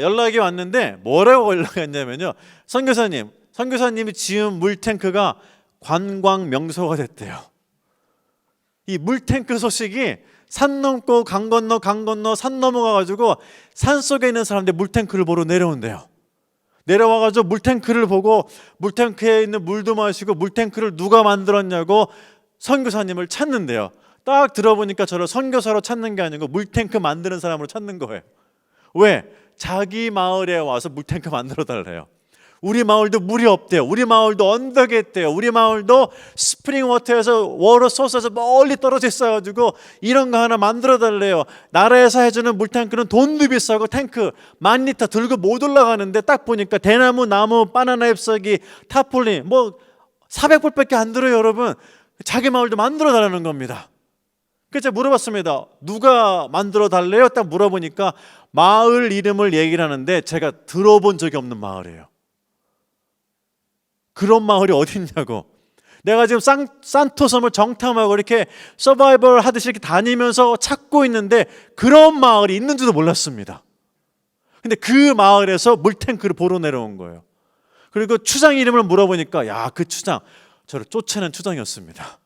연락이 왔는데 뭐라고 연락이 왔냐면요, 선교사님이 지은 물탱크가 관광 명소가 됐대요. 이 물탱크 소식이 산 넘고 강 건너 산 넘어가가지고 산속에 있는 사람들 물탱크를 보러 내려온대요. 내려와가지고 물탱크를 보고 물탱크에 있는 물도 마시고 물탱크를 누가 만들었냐고 선교사님을 찾는데요. 딱 들어보니까 저를 선교사로 찾는 게 아니고 물탱크 만드는 사람으로 찾는 거예요. 왜? 자기 마을에 와서 물탱크 만들어 달래요. 우리 마을도 물이 없대요. 우리 마을도 언덕에 있대요. 우리 마을도 스프링 워터에서 워터 소스에서 멀리 떨어져 있어가지고 이런 거 하나 만들어 달래요. 나라에서 해주는 물탱크는 돈도 비싸고 탱크 10,000리터 들고 못 올라가는데 딱 보니까 대나무, 나무, 바나나 잎사귀, 타폴린 뭐 400불밖에 안 들어요. 여러분, 자기 마을도 만들어 달라는 겁니다. 그래서 제가 물어봤습니다. 누가 만들어 달래요? 딱 물어보니까 마을 이름을 얘기를 하는데 제가 들어본 적이 없는 마을이에요. 그런 마을이 어디 있냐고. 내가 지금 산토섬을 정탐하고 이렇게 서바이벌 하듯이 이렇게 다니면서 찾고 있는데 그런 마을이 있는지도 몰랐습니다. 근데 그 마을에서 물탱크를 보러 내려온 거예요. 그리고 추장 이름을 물어보니까 야, 그 추장, 저를 쫓아낸 추장이었습니다.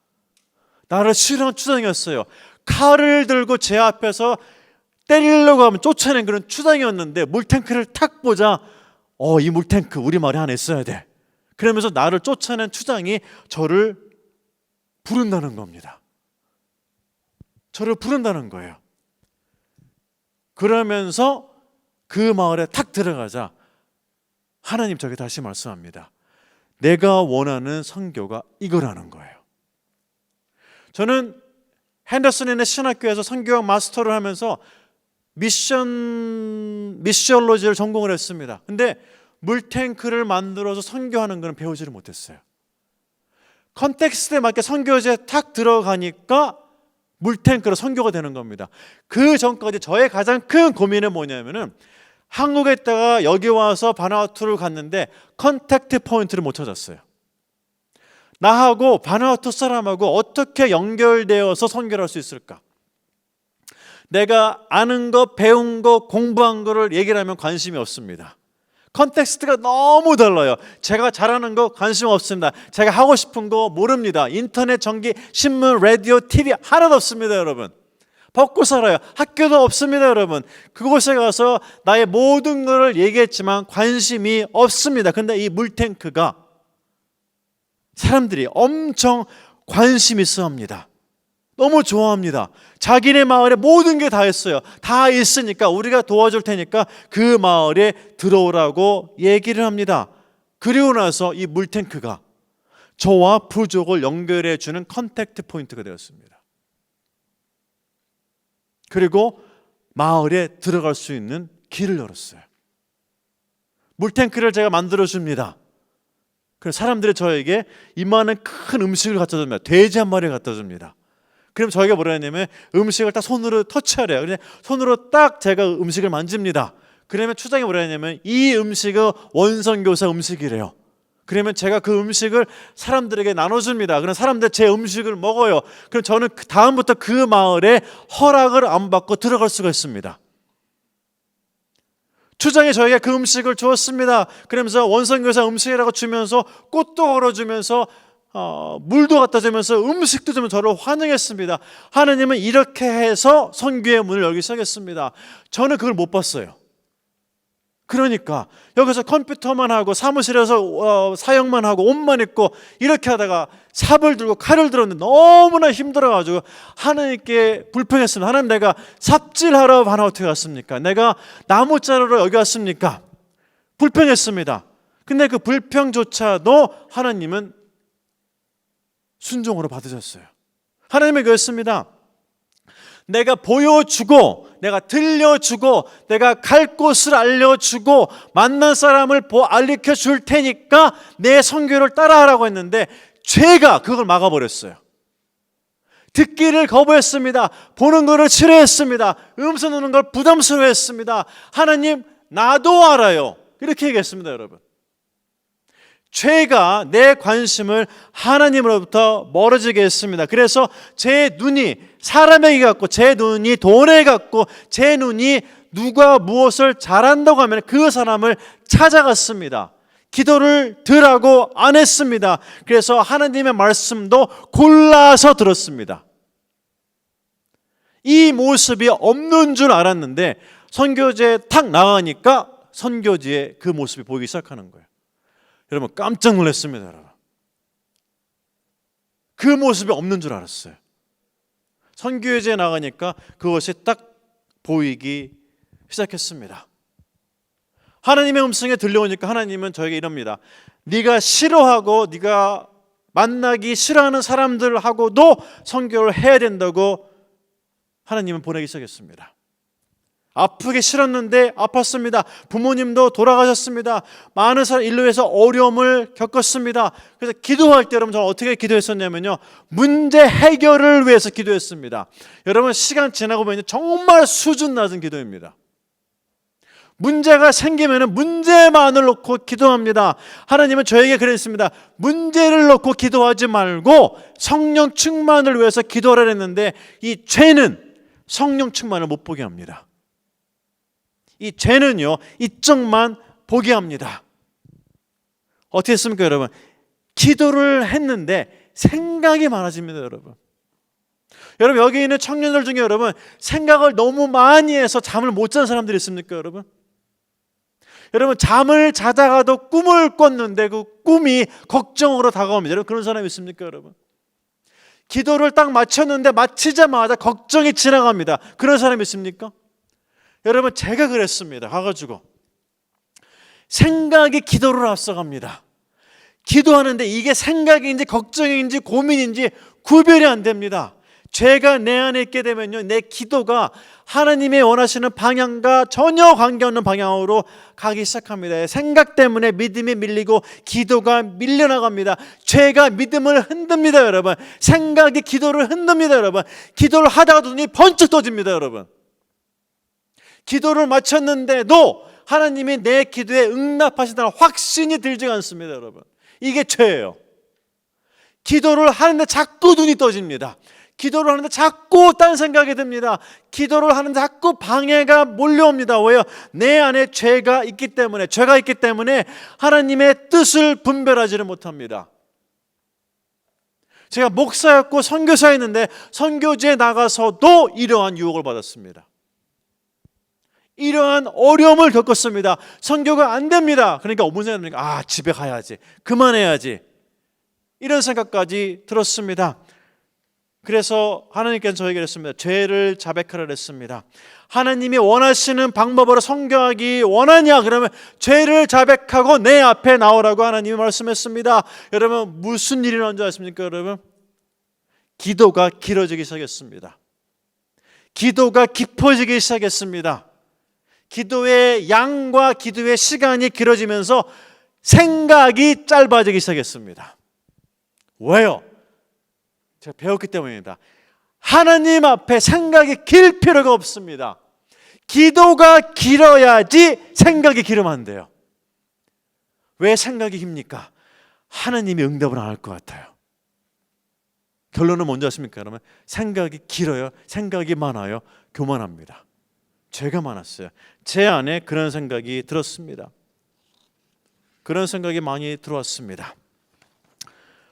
나를 싫어하는 추장이었어요. 칼을 들고 제 앞에서 때리려고 하면 쫓아낸 그런 추장이었는데 물탱크를 탁 보자 이 물탱크 우리 마을에 하나 있어야 돼. 그러면서 나를 쫓아낸 추장이 저를 부른다는 겁니다. 저를 부른다는 거예요. 그러면서 그 마을에 탁 들어가자 하나님 저에게 다시 말씀합니다. 내가 원하는 선교가 이거라는 거예요. 저는 핸더슨인의 신학교에서 선교학 마스터를 하면서 미션로지를 전공을 했습니다. 근데 물탱크를 만들어서 선교하는 것은 배우지를 못했어요. 컨텍스트에 맞게 선교지에 탁 들어가니까 물탱크로 선교가 되는 겁니다. 그 전까지 저의 가장 큰 고민은 뭐냐면은 한국에 있다가 여기 와서 바누아투를 갔는데 컨택트 포인트를 못 찾았어요. 나하고 바누아투 사람하고 어떻게 연결되어서 선교를 할 수 있을까? 내가 아는 거, 배운 거, 공부한 거를 얘기를 하면 관심이 없습니다. 컨텍스트가 너무 달라요. 제가 잘하는 거 관심 없습니다. 제가 하고 싶은 거 모릅니다. 인터넷, 전기, 신문, 라디오, TV 하나도 없습니다. 여러분, 벗고 살아요. 학교도 없습니다. 여러분, 그곳에 가서 나의 모든 것을 얘기했지만 관심이 없습니다. 근데 이 물탱크가 사람들이 엄청 관심 있어 합니다. 너무 좋아합니다. 자기네 마을에 모든 게 다 있어요. 다 있으니까 우리가 도와줄 테니까 그 마을에 들어오라고 얘기를 합니다. 그리고 나서 이 물탱크가 저와 부족을 연결해 주는 컨택트 포인트가 되었습니다. 그리고 마을에 들어갈 수 있는 길을 열었어요. 물탱크를 제가 만들어 줍니다. 그래서 사람들이 저에게 이만한 큰 음식을 갖다 줍니다. 돼지 한 마리를 갖다 줍니다. 그럼 저희가 뭐라 했냐면 음식을 딱 손으로 터치하래요. 그냥 손으로 딱 제가 음식을 만집니다. 그러면 추장이 뭐라 했냐면 이 음식은 원선교사 음식이래요. 그러면 제가 그 음식을 사람들에게 나눠줍니다. 그럼 사람들 제 음식을 먹어요. 그럼 저는 다음부터 그 마을에 허락을 안 받고 들어갈 수가 있습니다. 추장이 저에게 그 음식을 주었습니다. 그러면서 원선교사 음식이라고 주면서 꽃도 걸어주면서 물도 갖다 주면서 음식도 주면 저를 환영했습니다. 하나님은 이렇게 해서 선교의 문을 열기 시작했습니다. 저는 그걸 못 봤어요. 그러니까 여기서 컴퓨터만 하고 사무실에서 사역만 하고 옷만 입고 이렇게 하다가 삽을 들고 칼을 들었는데 너무나 힘들어가지고 하나님께 불평했습니다. 하나님, 내가 삽질하러 바누아투에 갔습니까? 내가 나무 자르러 여기 왔습니까? 불평했습니다. 근데 그 불평조차도 하나님은 순종으로 받으셨어요. 하나님은 그랬습니다. 내가 보여주고 내가 들려주고 내가 갈 곳을 알려주고 만난 사람을 알리켜 줄 테니까 내 선교를 따라하라고 했는데 죄가 그걸 막아버렸어요. 듣기를 거부했습니다. 보는 것을 싫어했습니다. 음성 듣는 걸 부담스러워했습니다. 하나님, 나도 알아요. 이렇게 얘기했습니다. 여러분, 죄가 내 관심을 하나님으로부터 멀어지게 했습니다. 그래서 제 눈이 사람에게 갔고 제 눈이 돈에 갔고 제 눈이 누가 무엇을 잘한다고 하면 그 사람을 찾아갔습니다. 기도를 들라고 안 했습니다. 그래서 하나님의 말씀도 골라서 들었습니다. 이 모습이 없는 줄 알았는데 선교지에 탁 나가니까 선교지에 그 모습이 보이기 시작하는 거예요. 여러분, 깜짝 놀랐습니다. 여러분, 그 모습이 없는 줄 알았어요. 선교지에 나가니까 그것이 딱 보이기 시작했습니다. 하나님의 음성에 들려오니까 하나님은 저에게 이럽니다. 네가 싫어하고 네가 만나기 싫어하는 사람들하고도 선교를 해야 된다고 하나님은 보내기 시작했습니다. 아프기 싫었는데 아팠습니다. 부모님도 돌아가셨습니다. 많은 사람 인류에서 어려움을 겪었습니다. 그래서 기도할 때 여러분 저는 어떻게 기도했었냐면요, 문제 해결을 위해서 기도했습니다. 여러분 시간 지나고 보면 정말 수준 낮은 기도입니다. 문제가 생기면 문제만을 놓고 기도합니다. 하나님은 저에게 그랬습니다. 문제를 놓고 기도하지 말고 성령 충만을 위해서 기도하라 했는데, 이 죄는 성령 충만을 못 보게 합니다. 이 죄는요, 이쪽만 보게 합니다. 어떻게 했습니까, 여러분? 기도를 했는데 생각이 많아집니다, 여러분. 여러분, 여기 있는 청년들 중에 여러분 생각을 너무 많이 해서 잠을 못 자는 사람들이 있습니까, 여러분? 여러분, 잠을 자다가도 꿈을 꿨는데 그 꿈이 걱정으로 다가옵니다. 여러분, 그런 사람이 있습니까, 여러분? 기도를 딱 마쳤는데 마치자마자 걱정이 지나갑니다. 그런 사람이 있습니까? 여러분, 제가 그랬습니다. 가가지고 생각이 기도를 앞서갑니다. 기도하는데 이게 생각인지 걱정인지 고민인지 구별이 안 됩니다. 죄가 내 안에 있게 되면요, 내 기도가 하나님의 원하시는 방향과 전혀 관계없는 방향으로 가기 시작합니다. 생각 때문에 믿음이 밀리고 기도가 밀려나갑니다. 죄가 믿음을 흔듭니다, 여러분. 생각이 기도를 흔듭니다, 여러분. 기도를 하다가 눈이 번쩍 떠집니다, 여러분. 기도를 마쳤는데도 하나님이 내 기도에 응답하시다는 확신이 들지 않습니다, 여러분. 이게 죄예요. 기도를 하는데 자꾸 눈이 떠집니다. 기도를 하는데 자꾸 딴 생각이 듭니다. 기도를 하는데 자꾸 방해가 몰려옵니다. 왜요? 내 안에 죄가 있기 때문에, 죄가 있기 때문에 하나님의 뜻을 분별하지를 못합니다. 제가 목사였고 선교사였는데 선교지에 나가서도 이러한 유혹을 받았습니다. 이러한 어려움을 겪었습니다. 선교가 안 됩니다. 그러니까 어머니가 집에 가야지, 그만해야지, 이런 생각까지 들었습니다. 그래서 하나님께서 저에게 했습니다. 죄를 자백하라 했습니다. 하나님이 원하시는 방법으로 선교하기 원하냐? 그러면 죄를 자백하고 내 앞에 나오라고 하나님이 말씀했습니다. 여러분, 무슨 일이 일어난 줄 아십니까, 여러분? 기도가 길어지기 시작했습니다. 기도가 깊어지기 시작했습니다. 기도의 양과 기도의 시간이 길어지면서 생각이 짧아지기 시작했습니다. 왜요? 제가 배웠기 때문입니다. 하나님 앞에 생각이 길 필요가 없습니다. 기도가 길어야지 생각이 길으면 안 돼요. 왜 생각이 깁니까? 하나님이 응답을 안 할 것 같아요. 결론은 뭔지 아십니까, 여러분? 생각이 길어요, 생각이 많아요, 교만합니다. 죄가 많았어요. 제 안에 그런 생각이 들었습니다. 그런 생각이 많이 들어왔습니다.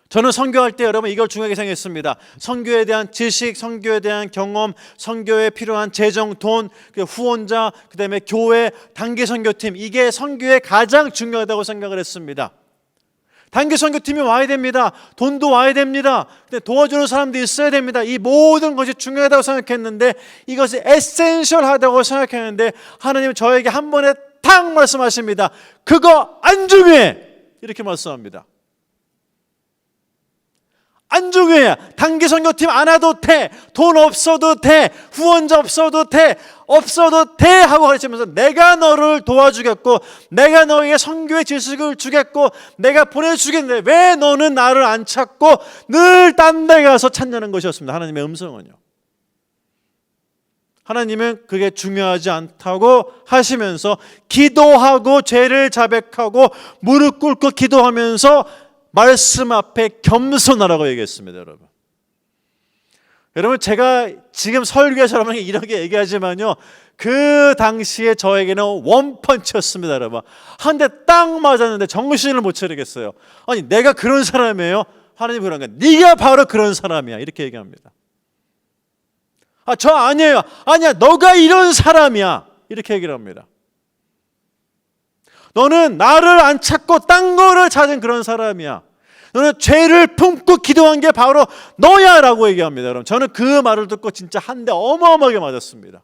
저는 선교할 때 여러분 이걸 중요하게 생각했습니다. 선교에 대한 지식, 선교에 대한 경험, 선교에 필요한 재정, 돈, 후원자, 그 다음에 교회, 단기 선교팀, 이게 선교에 가장 중요하다고 생각을 했습니다. 단기 선교팀이 와야 됩니다. 돈도 와야 됩니다. 근데 도와주는 사람도 있어야 됩니다. 이 모든 것이 중요하다고 생각했는데, 이것이 에센셜하다고 생각했는데, 하나님은 저에게 한 번에 탁 말씀하십니다. 그거 안 중요해, 이렇게 말씀합니다. 안 중요해. 단기 선교팀 안 와도 돼, 돈 없어도 돼, 후원자 없어도 돼, 없어도 돼 하고 가르치면서 내가 너를 도와주겠고, 내가 너에게 선교의 지식을 주겠고, 내가 보내주겠는데 왜 너는 나를 안 찾고 늘 딴 데 가서 찾냐는 것이었습니다. 하나님의 음성은요. 하나님은 그게 중요하지 않다고 하시면서 기도하고 죄를 자백하고 무릎 꿇고 기도하면서 말씀 앞에 겸손하라고 얘기했습니다, 여러분. 여러분, 제가 지금 설교에서 여러분에게 이렇게 얘기하지만요, 그 당시에 저에게는 원펀치였습니다, 여러분. 한 대 딱 맞았는데 정신을 못 차리겠어요. 아니, 내가 그런 사람이에요? 하나님 그런 거야. 네가 바로 그런 사람이야, 이렇게 얘기합니다. 저 아니에요. 아니야, 너가 이런 사람이야, 이렇게 얘기를 합니다. 너는 나를 안 찾고 딴 거를 찾은 그런 사람이야. 너는 죄를 품고 기도한 게 바로 너야 라고 얘기합니다. 여러분, 저는 그 말을 듣고 진짜 한 대 어마어마하게 맞았습니다.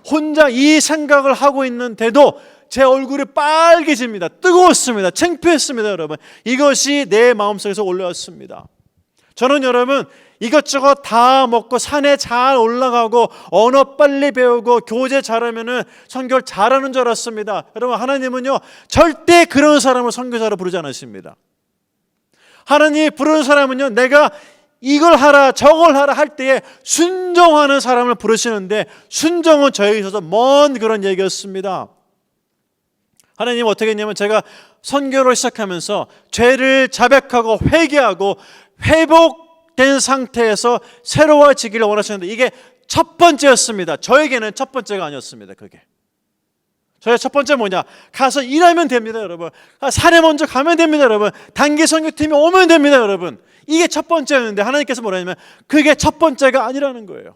혼자 이 생각을 하고 있는데도 제 얼굴이 빨개집니다. 뜨거웠습니다. 창피했습니다. 여러분, 이것이 내 마음속에서 올라왔습니다. 저는 여러분 이것저것 다 먹고 산에 잘 올라가고 언어 빨리 배우고 교재 잘하면은 선교를 잘하는 줄 알았습니다. 여러분, 하나님은요 절대 그런 사람을 선교사로 부르지 않으십니다. 하나님이 부르는 사람은요, 내가 이걸 하라 저걸 하라 할 때에 순종하는 사람을 부르시는데, 순종은 저에게 있어서 먼 그런 얘기였습니다. 하나님 어떻게 했냐면, 제가 선교를 시작하면서 죄를 자백하고 회개하고 회복된 상태에서 새로워지기를 원하셨는데, 이게 첫 번째였습니다. 저에게는 첫 번째가 아니었습니다. 그게 저의 첫 번째 뭐냐? 가서 일하면 됩니다, 여러분. 산에 먼저 가면 됩니다, 여러분. 단기 선교팀이 오면 됩니다, 여러분. 이게 첫 번째였는데 하나님께서 뭐라냐면 그게 첫 번째가 아니라는 거예요.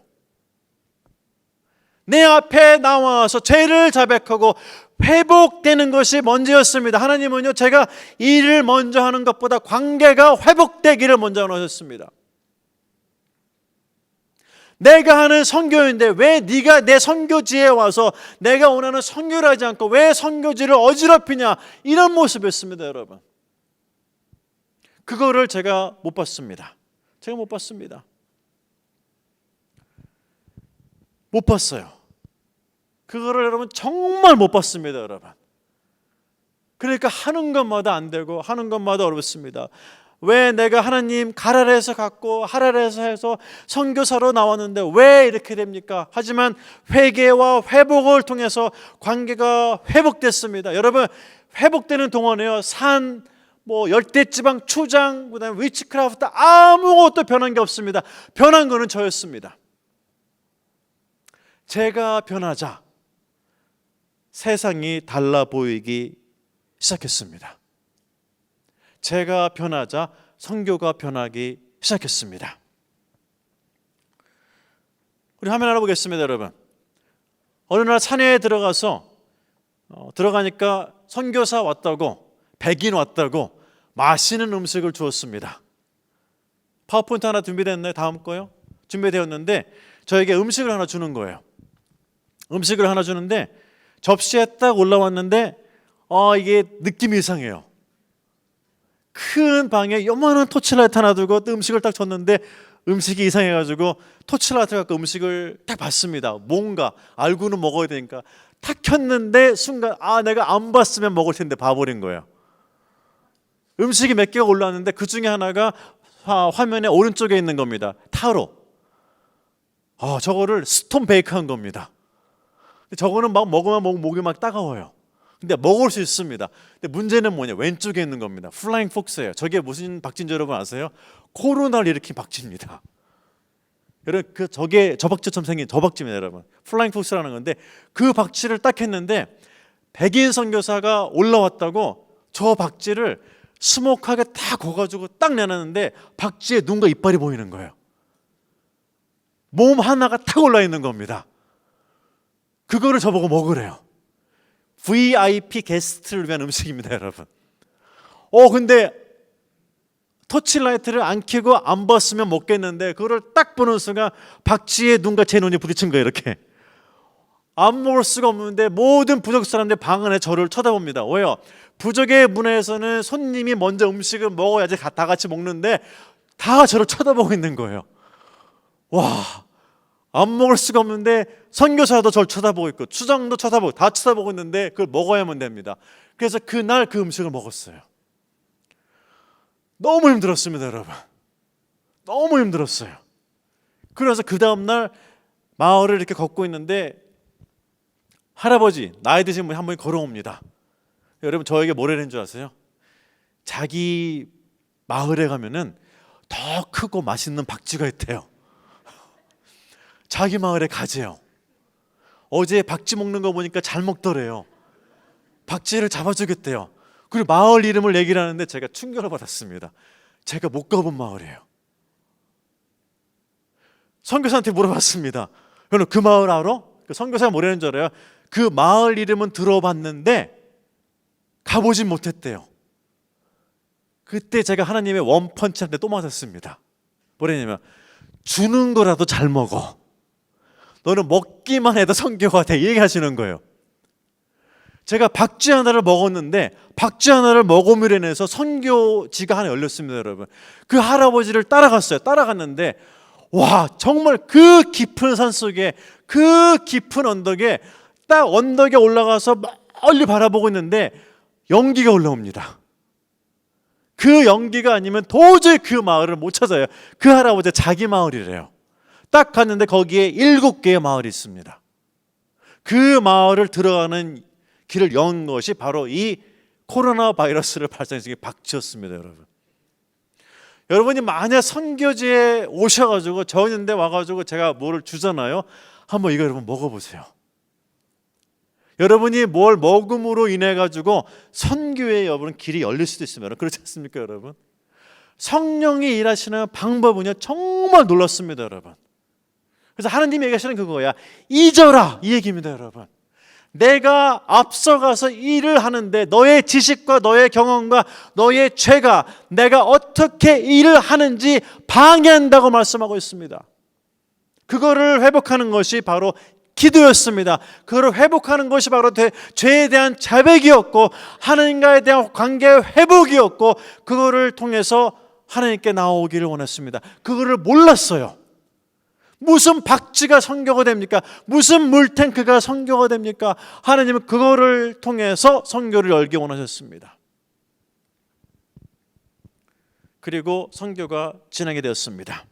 내 앞에 나와서 죄를 자백하고 회복되는 것이 먼저였습니다. 하나님은요, 제가 일을 먼저 하는 것보다 관계가 회복되기를 먼저 원하셨습니다. 내가 하는 선교인데 왜 네가 내 선교지에 와서 내가 원하는 선교를 하지 않고 왜 선교지를 어지럽히냐, 이런 모습이었습니다. 여러분, 그거를 제가 못 봤습니다. 제가 못 봤습니다. 못 봤어요. 그거를 여러분 정말 못 봤습니다. 여러분, 그러니까 하는 것마다 안 되고 하는 것마다 어렵습니다. 왜 내가 하나님 가라에서 갔고 하라에서 해서 선교사로 나왔는데 왜 이렇게 됩니까? 하지만 회개와 회복을 통해서 관계가 회복됐습니다. 여러분, 회복되는 동안에요, 산, 열대지방 초장, 그다음에 위치크라프트 아무것도 변한 게 없습니다. 변한 거는 저였습니다. 제가 변하자 세상이 달라 보이기 시작했습니다. 제가 변하자 선교가 변하기 시작했습니다. 우리 화면 하나 보겠습니다. 여러분, 어느 날 산에 들어가니까 선교사 왔다고, 백인 왔다고 맛있는 음식을 주었습니다. 파워포인트 하나 준비됐나요? 다음 거요? 준비되었는데 저에게 음식을 하나 주는 거예요. 음식을 하나 주는데 접시에 딱 올라왔는데 이게 느낌이 이상해요. 큰 방에 요만한 토치라이트 하나 두고 음식을 딱 줬는데 음식이 이상해가지고 토치라이트 갖고 음식을 딱 봤습니다. 뭔가 알고는 먹어야 되니까 탁 켰는데 순간 내가 안 봤으면 먹을 텐데 봐버린 거예요. 음식이 몇 개가 올라왔는데 그 중에 하나가 화면의 오른쪽에 있는 겁니다. 타로. 저거를 스톤 베이크한 겁니다. 저거는 막 먹으면 목이 막 따가워요. 근데 먹을 수 있습니다. 근데 문제는 뭐냐? 왼쪽에 있는 겁니다. 플라잉 폭스예요. 저게 무슨 박쥐인지 여러분 아세요? 코로나를 일으킨 박쥐입니다. 여러분, 저게 저 박쥐처럼 생긴 저 박쥐입니다, 여러분. 플라잉 폭스라는 건데, 그 박쥐를 딱 했는데 백인 선교사가 올라왔다고 저 박쥐를 스모크하게 딱 구워가지고 딱 내놨는데 박쥐의 눈과 이빨이 보이는 거예요. 몸 하나가 탁 올라 있는 겁니다. 그거를 저보고 먹으래요. VIP 게스트를 위한 음식입니다, 여러분. 근데 토치라이트를 안 켜고 안 봤으면 먹겠는데 그거를 딱 보는 순간 박쥐의 눈과 제 눈이 부딪힌 거예요. 이렇게 안 먹을 수가 없는데 모든 부족 사람들 방 안에 저를 쳐다봅니다. 왜요? 부족의 문화에서는 손님이 먼저 음식을 먹어야지 다 같이 먹는데 다 저를 쳐다보고 있는 거예요. 와, 안 먹을 수가 없는데 선교사도 저를 쳐다보고 있고 추장도 쳐다보고 다 쳐다보고 있는데 그걸 먹어야만 됩니다. 그래서 그날 그 음식을 먹었어요. 너무 힘들었습니다, 여러분. 너무 힘들었어요. 그래서 그 다음날 마을을 이렇게 걷고 있는데 할아버지, 나이 드신 분이 한 분이 걸어옵니다. 여러분, 저에게 뭐라는 줄 아세요? 자기 마을에 가면은 더 크고 맛있는 박쥐가 있대요. 자기 마을에 가재요. 어제 박쥐 먹는 거 보니까 잘 먹더래요. 박쥐를 잡아주겠대요. 그리고 마을 이름을 얘기를 하는데 제가 충격을 받았습니다. 제가 못 가본 마을이에요. 선교사한테 물어봤습니다. 여러분, 그 마을 알아? 그 선교사가 뭐라는 줄 알아요? 그 마을 이름은 들어봤는데 가보진 못했대요. 그때 제가 하나님의 원펀치한테 또 맞았습니다. 뭐라냐면, 주는 거라도 잘 먹어. 너는 먹기만 해도 선교가 돼. 이 얘기하시는 거예요. 제가 박쥐 하나를 먹었는데 박쥐 하나를 먹음으로 인해서 선교지가 하나 열렸습니다, 여러분. 그 할아버지를 따라갔어요. 따라갔는데 와, 정말 그 깊은 산속에, 그 깊은 언덕에, 딱 언덕에 올라가서 멀리 바라보고 있는데 연기가 올라옵니다. 그 연기가 아니면 도저히 그 마을을 못 찾아요. 그 할아버지 자기 마을이래요. 딱 갔는데 거기에 7개의 마을이 있습니다. 그 마을을 들어가는 길을 연 것이 바로 이 코로나 바이러스를 발생시킨 박쥐였습니다, 여러분. 여러분이 만약 선교지에 오셔가지고 저 있는데 와가지고 제가 뭐를 주잖아요. 한번 이거 여러분 먹어보세요. 여러분이 뭘 먹음으로 인해 가지고 선교의 여러분 길이 열릴 수도 있습니다. 그렇지 않습니까, 여러분? 성령이 일하시는 방법은요 정말 놀랍습니다, 여러분. 그래서 하나님이 얘기하시는 그거야. 잊어라, 이 얘기입니다, 여러분. 내가 앞서가서 일을 하는데 너의 지식과 너의 경험과 너의 죄가 내가 어떻게 일을 하는지 방해한다고 말씀하고 있습니다. 그거를 회복하는 것이 바로 기도였습니다. 그걸 회복하는 것이 바로 죄에 대한 자백이었고 하나님과에 대한 관계의 회복이었고 그거를 통해서 하나님께 나오기를 원했습니다. 그거를 몰랐어요. 무슨 박쥐가 선교가 됩니까? 무슨 물탱크가 선교가 됩니까? 하나님은 그거를 통해서 선교를 열기 원하셨습니다. 그리고 선교가 진행이 되었습니다.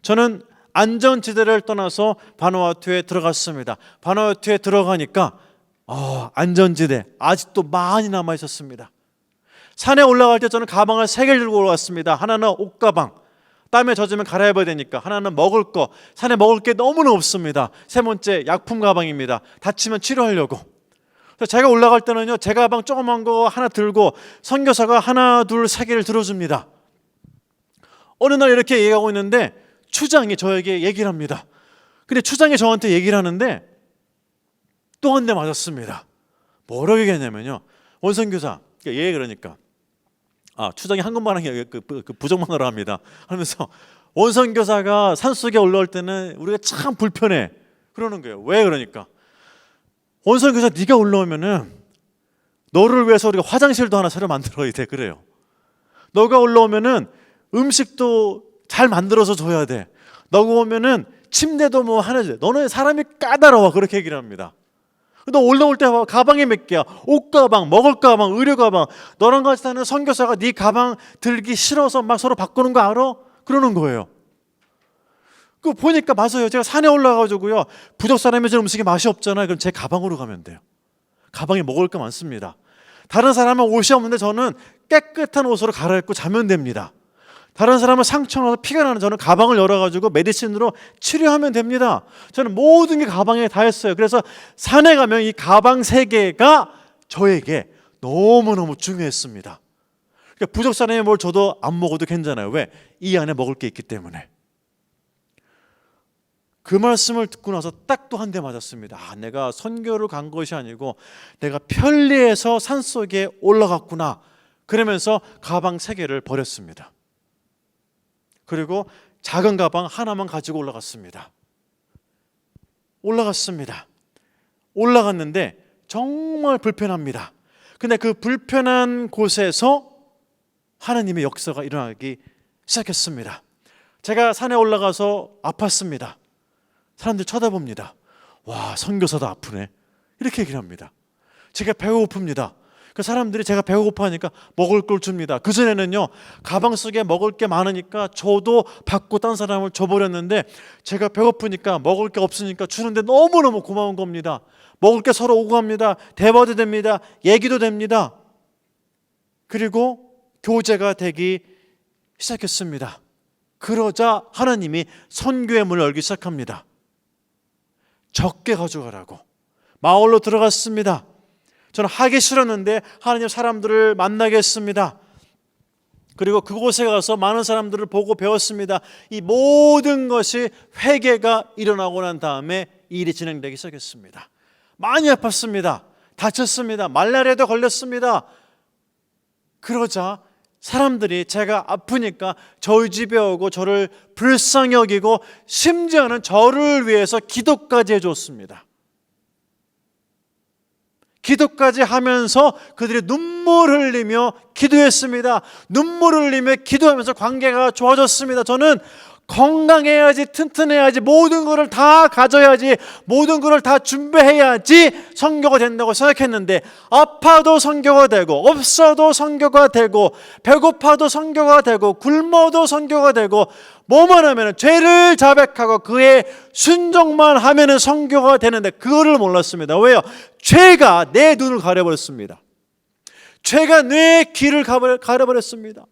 저는 안전지대를 떠나서 바누아투에 들어갔습니다. 바누아투에 들어가니까 안전지대 아직도 많이 남아 있었습니다. 산에 올라갈 때 저는 가방을 3개를 들고 올라왔습니다. 하나는 옷가방, 땀에 젖으면 갈아입어야 되니까. 하나는 먹을 거, 산에 먹을 게 너무나 없습니다. 3번째 약품 가방입니다. 다치면 치료하려고. 그래서 제가 올라갈 때는요 제 가방 조그만 거 하나 들고 선교사가 하나 둘 3개를 들어줍니다. 어느 날 이렇게 얘기하고 있는데 추장이 저에게 얘기를 합니다. 근데 추장이 저한테 얘기를 하는데 또 한 대 맞았습니다. 뭐라고 얘기했냐면요, 원선교사, 얘 그러니까 추장이 한국말 하는 게 부정만어로 합니다. 하면서 원선교사가 산속에 올라올 때는 우리가 참 불편해 그러는 거예요. 왜 그러니까 원선교사 네가 올라오면은 너를 위해서 우리가 화장실도 하나 새로 만들어야 돼 그래요. 너가 올라오면은 음식도 잘 만들어서 줘야 돼. 너가 오면은 침대도 뭐 하나 줘. 너는 사람이 까다로워 그렇게 얘기를 합니다. 너 올라올 때 가방이 몇 개야? 옷가방, 먹을 가방, 의료 가방. 너랑 같이 사는 선교사가 네 가방 들기 싫어서 막 서로 바꾸는 거 알아? 그러는 거예요. 그 보니까 맞아요. 제가 산에 올라가가지고요 부족 사람이 준 음식이 맛이 없잖아요. 그럼 제 가방으로 가면 돼요. 가방에 먹을 게 많습니다. 다른 사람은 옷이 없는데 저는 깨끗한 옷으로 갈아입고 자면 됩니다. 다른 사람은 상처 나서 피가 나는 저는 가방을 열어가지고 메디신으로 치료하면 됩니다. 저는 모든 게 가방에 다 했어요. 그래서 산에 가면 이 가방 3개가 저에게 너무너무 중요했습니다. 그러니까 부족 사람이 뭘 줘도 안 먹어도 괜찮아요. 왜? 이 안에 먹을 게 있기 때문에. 그 말씀을 듣고 나서 딱 또 한 대 맞았습니다. 내가 선교를 간 것이 아니고 내가 편리해서 산속에 올라갔구나. 그러면서 가방 3개를 버렸습니다. 그리고 작은 가방 하나만 가지고 올라갔습니다. 올라갔는데 정말 불편합니다. 근데 그 불편한 곳에서 하나님의 역사가 일어나기 시작했습니다. 제가 산에 올라가서 아팠습니다. 사람들이 쳐다봅니다. 와, 선교사도 아프네 이렇게 얘기를 합니다. 제가 배가 고픕니다. 그 사람들이 제가 배가 고파하니까 먹을 걸 줍니다. 그전에는요 가방 속에 먹을 게 많으니까 저도 받고 딴 사람을 줘버렸는데 제가 배고프니까 먹을 게 없으니까 주는데 너무너무 고마운 겁니다. 먹을 게 서로 오고 갑니다. 대화도 됩니다. 얘기도 됩니다. 그리고 교제가 되기 시작했습니다. 그러자 하나님이 선교의 문을 열기 시작합니다. 적게 가져가라고. 마을로 들어갔습니다. 저는 하기 싫었는데 하나님 사람들을 만나게 했습니다. 그리고 그곳에 가서 많은 사람들을 보고 배웠습니다. 이 모든 것이 회개가 일어나고 난 다음에 일이 진행되기 시작했습니다. 많이 아팠습니다. 다쳤습니다. 말라리아도 걸렸습니다. 그러자 사람들이 제가 아프니까 저희 집에 오고 저를 불쌍히 여기고 심지어는 저를 위해서 기도까지 해줬습니다. 기도까지 하면서 그들이 눈물 흘리며 기도했습니다. 눈물 흘리며 기도하면서 관계가 좋아졌습니다. 저는 건강해야지, 튼튼해야지, 모든 것을 다 가져야지, 모든 것을 다 준비해야지 선교가 된다고 생각했는데, 아파도 선교가 되고, 없어도 선교가 되고, 배고파도 선교가 되고, 굶어도 선교가 되고, 뭐만 하면 죄를 자백하고 그의 순종만 하면 선교가 되는데, 그거를 몰랐습니다. 왜요? 죄가 내 눈을 가려버렸습니다. 죄가 내 귀를 가려버렸습니다.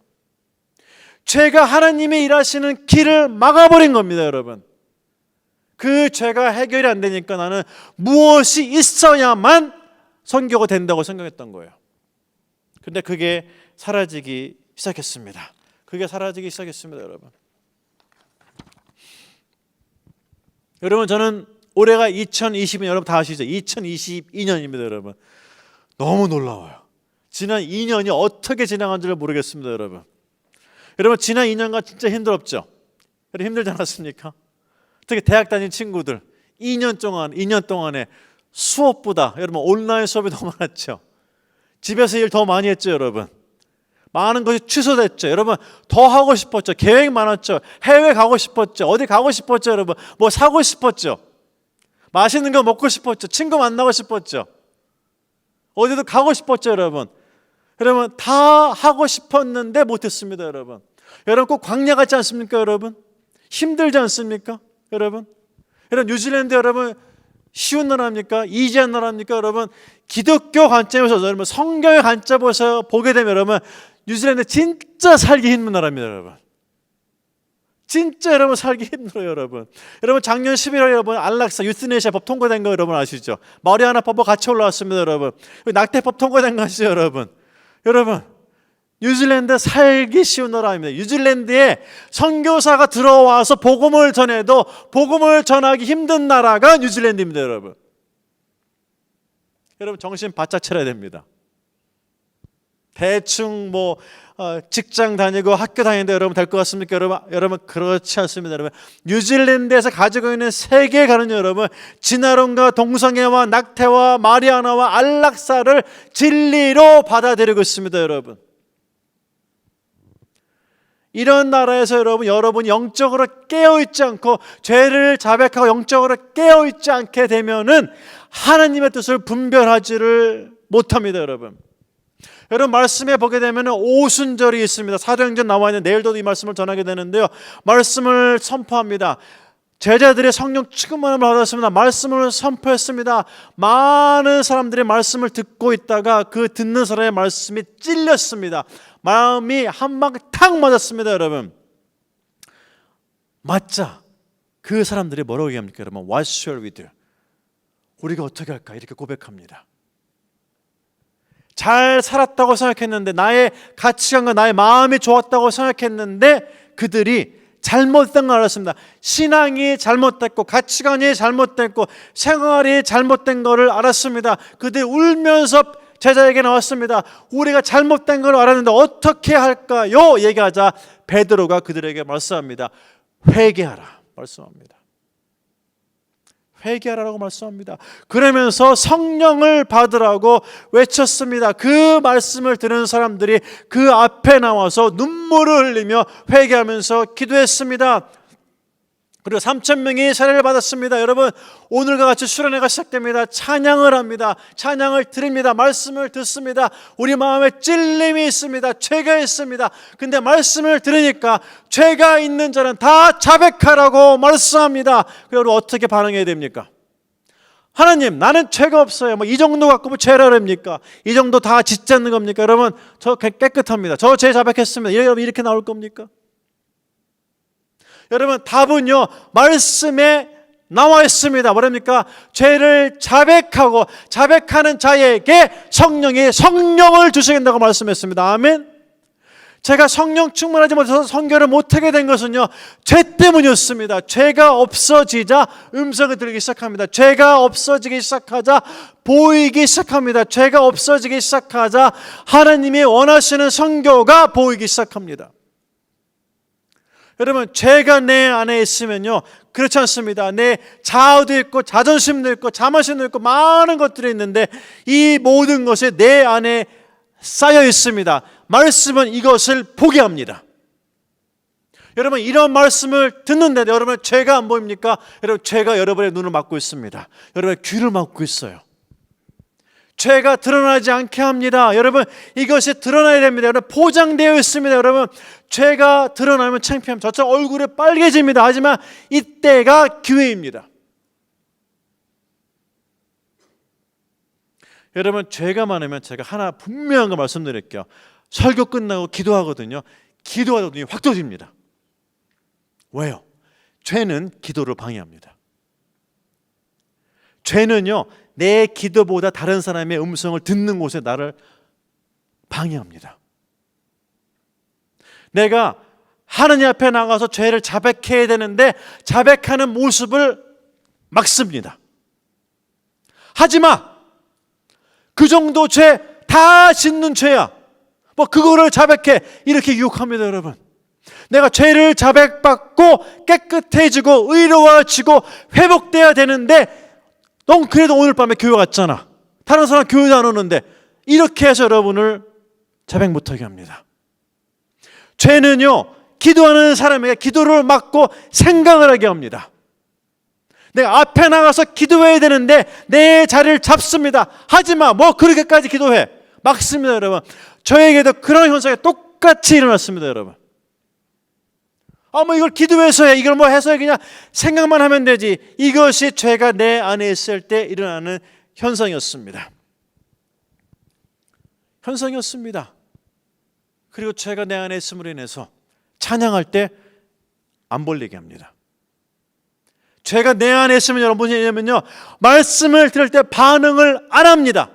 죄가 하나님이 일하시는 길을 막아버린 겁니다, 여러분. 그 죄가 해결이 안 되니까 나는 무엇이 있어야만 선교가 된다고 생각했던 거예요. 근데 그게 사라지기 시작했습니다. 그게 사라지기 시작했습니다, 여러분. 여러분, 저는 올해가 2022년, 여러분 다 아시죠? 2022년입니다, 여러분. 너무 놀라워요. 지난 2년이 어떻게 지나간지를 모르겠습니다, 여러분. 여러분, 지난 2년간 진짜 힘들었죠? 여러분, 힘들지 않았습니까? 특히 대학 다닌 친구들 2년 동안에 수업보다 여러분 온라인 수업이 더 많았죠. 집에서 일 더 많이 했죠, 여러분. 많은 것이 취소됐죠. 여러분, 더 하고 싶었죠. 계획 많았죠. 해외 가고 싶었죠. 어디 가고 싶었죠, 여러분. 뭐 사고 싶었죠. 맛있는 거 먹고 싶었죠. 친구 만나고 싶었죠. 어디도 가고 싶었죠, 여러분. 여러분, 다 하고 싶었는데 못했습니다, 여러분. 여러분, 꼭 광야 같지 않습니까, 여러분? 힘들지 않습니까, 여러분? 여러분, 뉴질랜드 여러분 쉬운 나라입니까? 이지한 나라입니까, 여러분? 기독교 관점에서, 여러분 성경의 관점에서 보게 되면 여러분, 뉴질랜드 진짜 살기 힘든 나라입니다, 여러분. 진짜 여러분 살기 힘들어요, 여러분. 여러분, 작년 11월에 여러분 안락사 유스네시아 법 통과된 거 여러분 아시죠? 마리아나 법과 같이 올라왔습니다, 여러분. 낙태법 통과된 거 아시죠, 여러분? 여러분, 뉴질랜드 살기 쉬운 나라입니다. 뉴질랜드에 선교사가 들어와서 복음을 전해도 복음을 전하기 힘든 나라가 뉴질랜드입니다, 여러분. 여러분, 정신 바짝 차려야 됩니다. 대충 뭐 직장 다니고 학교 다니는데 여러분 될 것 같습니까, 여러분? 여러분, 그렇지 않습니다, 여러분. 뉴질랜드에서 가지고 있는 세계에 가는 여러분, 진화론과 동성애와 낙태와 마리아나와 안락사를 진리로 받아들이고 있습니다, 여러분. 이런 나라에서 여러분이 영적으로 깨어있지 않고 죄를 자백하고 영적으로 깨어있지 않게 되면은 하나님의 뜻을 분별하지를 못합니다, 여러분. 여러분, 말씀에 보게 되면 오순절이 있습니다. 사도행전 나와 있는, 내일도 이 말씀을 전하게 되는데요, 말씀을 선포합니다. 제자들의 성령 충만함을 받았습니다. 말씀을 선포했습니다. 많은 사람들이 말씀을 듣고 있다가 그 듣는 사람의 말씀이 찔렸습니다. 마음이 한 방 탁 맞았습니다, 여러분. 맞자 그 사람들이 뭐라고 얘기합니까, 여러분? What shall we do? 우리가 어떻게 할까? 이렇게 고백합니다. 잘 살았다고 생각했는데, 나의 가치관과 나의 마음이 좋았다고 생각했는데 그들이 잘못된 걸 알았습니다. 신앙이 잘못됐고 가치관이 잘못됐고 생활이 잘못된 것을 알았습니다. 그들이 울면서 제자에게 나왔습니다. 우리가 잘못된 걸 알았는데 어떻게 할까요? 얘기하자 베드로가 그들에게 말씀합니다. 회개하라 말씀합니다. 회개하라고 말씀합니다. 그러면서 성령을 받으라고 외쳤습니다. 그 말씀을 들은 사람들이 그 앞에 나와서 눈물을 흘리며 회개하면서 기도했습니다. 그리고 3,000명이 세례를 받았습니다. 여러분, 오늘과 같이 수련회가 시작됩니다. 찬양을 합니다. 찬양을 드립니다. 말씀을 듣습니다. 우리 마음에 찔림이 있습니다. 죄가 있습니다. 근데 말씀을 들으니까 죄가 있는 자는 다 자백하라고 말씀합니다. 그리고 어떻게 반응해야 됩니까? 하나님, 나는 죄가 없어요. 뭐 이 정도 갖고 뭐 죄라랍니까? 이 정도 다 짓지 않는 겁니까? 여러분, 저 깨끗합니다. 저 죄 자백했습니다. 여러분, 이렇게 나올 겁니까? 여러분, 답은요, 말씀에 나와 있습니다. 뭐랍니까? 죄를 자백하고 자백하는 자에게 성령이 성령을 주시겠다고 말씀했습니다. 아멘. 제가 성령 충만하지 못해서 선교를 못하게 된 것은요, 죄 때문이었습니다. 죄가 없어지자 음성이 들리기 시작합니다. 죄가 없어지기 시작하자 보이기 시작합니다. 죄가 없어지기 시작하자 하나님이 원하시는 선교가 보이기 시작합니다. 여러분, 죄가 내 안에 있으면요, 그렇지 않습니다. 내 자아도 있고 자존심도 있고 자만심도 있고 많은 것들이 있는데 이 모든 것이 내 안에 쌓여 있습니다. 말씀은 이것을 보게 합니다. 여러분, 이런 말씀을 듣는데 여러분 죄가 안 보입니까? 여러분, 죄가 여러분의 눈을 막고 있습니다. 여러분의 귀를 막고 있어요. 죄가 드러나지 않게 합니다. 여러분, 이것이 드러나야 됩니다. 여러분, 포장되어 있습니다. 여러분, 죄가 드러나면 창피합니다. 저처럼 얼굴이 빨개집니다. 하지만 이때가 기회입니다. 여러분, 죄가 많으면 제가 하나 분명한 거 말씀드릴게요. 설교 끝나고 기도하거든요. 기도하다 눈이 확 떠집니다. 왜요? 죄는 기도를 방해합니다. 죄는요, 내 기도보다 다른 사람의 음성을 듣는 곳에 나를 방해합니다. 내가 하느님 앞에 나가서 죄를 자백해야 되는데 자백하는 모습을 막습니다. 하지마! 그 정도 죄 다 짓는 죄야. 뭐 그거를 자백해. 이렇게 유혹합니다, 여러분. 내가 죄를 자백받고 깨끗해지고 의로워지고 회복돼야 되는데 넌 그래도 오늘 밤에 교회 갔잖아. 다른 사람 교회도 안 오는데 이렇게 해서 여러분을 자백 못하게 합니다. 죄는요, 기도하는 사람에게 기도를 막고 생각을 하게 합니다. 내가 앞에 나가서 기도해야 되는데 내 자리를 잡습니다. 하지마, 뭐 그렇게까지 기도해. 막습니다, 여러분. 저에게도 그런 현상이 똑같이 일어났습니다, 여러분. 뭐 이걸 기도해서 해, 이걸 뭐 해서 그냥 생각만 하면 되지. 이것이 죄가 내 안에 있을 때 일어나는 현상이었습니다. 그리고 죄가 내 안에 있음으로 인해서 찬양할 때 안 벌리게 합니다. 죄가 내 안에 있으면 여러분 뭐냐면요, 말씀을 들을 때 반응을 안 합니다.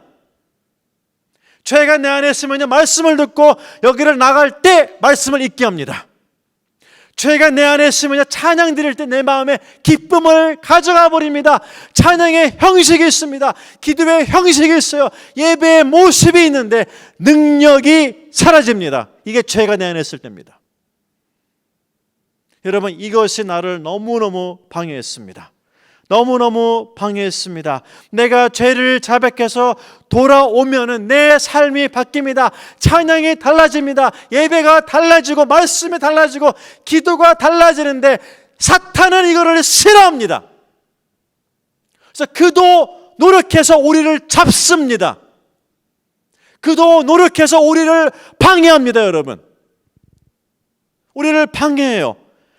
죄가 내 안에 있으면요, 말씀을 듣고 여기를 나갈 때 말씀을 잊게 합니다. 죄가 내 안에 있으면요, 찬양 드릴 때 내 마음에 기쁨을 가져가 버립니다. 찬양의 형식이 있습니다. 기도의 형식이 있어요. 예배의 모습이 있는데 능력이 사라집니다. 이게 죄가 내 안에 있을 때입니다. 여러분, 이것이 나를 너무너무 방해했습니다. 너무너무 방해했습니다. 내가 죄를 자백해서 돌아오면은 내 삶이 바뀝니다. 찬양이 달라집니다. 예배가 달라지고 말씀이 달라지고 기도가 달라지는데 사탄은 이거를 싫어합니다. 그래서 그도 노력해서 우리를 잡습니다. 그도 노력해서 우리를 방해합니다, 여러분. 우리를 방해해요.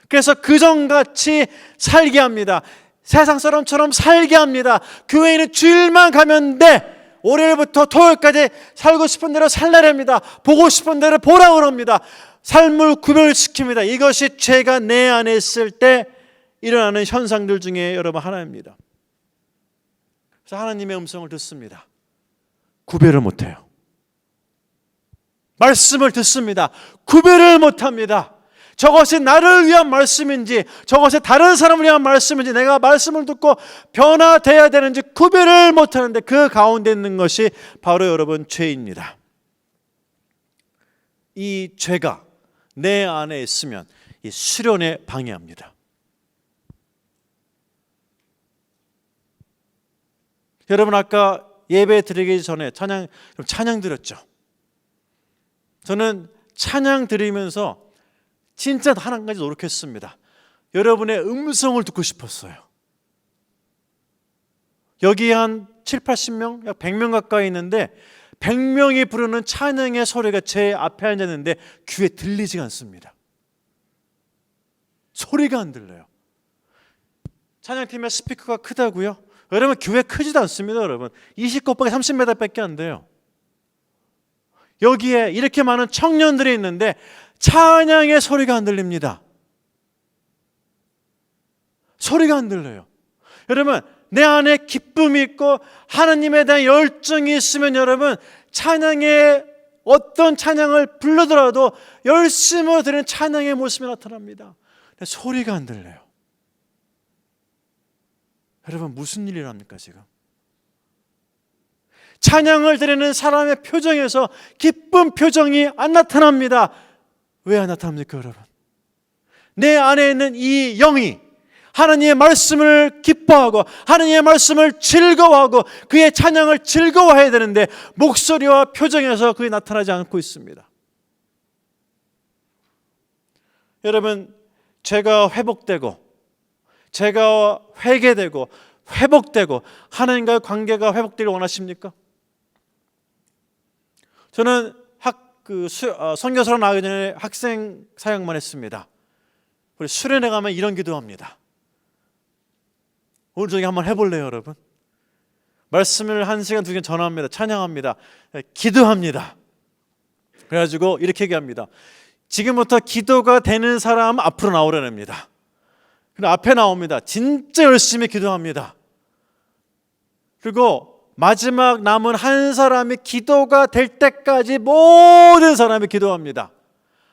그래서 그전같이 살게 합니다. 세상 사람처럼 살게 합니다. 교회에는 주일만 가면 돼. 월요일부터 토요일까지 살고 싶은 대로 살라랍니다. 보고 싶은 대로 보라 그럽니다. 삶을 구별시킵니다. 이것이 죄가 내 안에 있을 때 일어나는 현상들 중에 여러분 하나입니다. 그래서 하나님의 음성을 듣습니다. 구별을 못해요. 말씀을 듣습니다. 구별을 못합니다. 저것이 나를 위한 말씀인지 저것이 다른 사람을 위한 말씀인지 내가 말씀을 듣고 변화되어야 되는지 구별을 못하는데 그 가운데 있는 것이 바로 여러분 죄입니다. 이 죄가 내 안에 있으면 이 수련에 방해합니다. 여러분, 아까 예배 드리기 전에 찬양 드렸죠. 저는 찬양 드리면서 진짜 한 가지 노력했습니다. 여러분의 음성을 듣고 싶었어요. 여기 한 7, 80명, 약 100명 가까이 있는데 100명이 부르는 찬양의 소리가 제 앞에 앉았는데 귀에 들리지가 않습니다. 소리가 안 들려요. 찬양팀의 스피커가 크다고요? 여러분, 교회 크지도 않습니다. 여러분, 20곱하기 30m밖에 안 돼요. 여기에 이렇게 많은 청년들이 있는데 찬양의 소리가 안 들립니다. 소리가 안 들려요. 여러분, 내 안에 기쁨이 있고 하나님에 대한 열정이 있으면 여러분 찬양의 어떤 찬양을 불러더라도 열심으로 드리는 찬양의 모습이 나타납니다. 근데 소리가 안 들려요. 여러분, 무슨 일이랍니까 지금? 찬양을 드리는 사람의 표정에서 기쁜 표정이 안 나타납니다. 왜 안 나타납니까 여러분? 내 안에 있는 이 영이 하나님의 말씀을 기뻐하고 하나님의 말씀을 즐거워하고 그의 찬양을 즐거워해야 되는데 목소리와 표정에서 그게 나타나지 않고 있습니다. 여러분, 죄가 회복되고 죄가 회개되고 회복되고 하나님과의 관계가 회복되길 원하십니까? 저는 선교사로 나가기 전에 학생 사역만 했습니다. 우리 수련회 가면 이런 기도합니다. 오늘 저녁에 한번 해볼래요 여러분? 말씀을 1시간 2시간 전합니다. 찬양합니다. 기도합니다. 그래가지고 이렇게 얘기합니다. 지금부터 기도가 되는 사람 앞으로 나오려합니다. 그리고 앞에 나옵니다. 진짜 열심히 기도합니다. 그리고 마지막 남은 한 사람이 기도가 될 때까지 모든 사람이 기도합니다.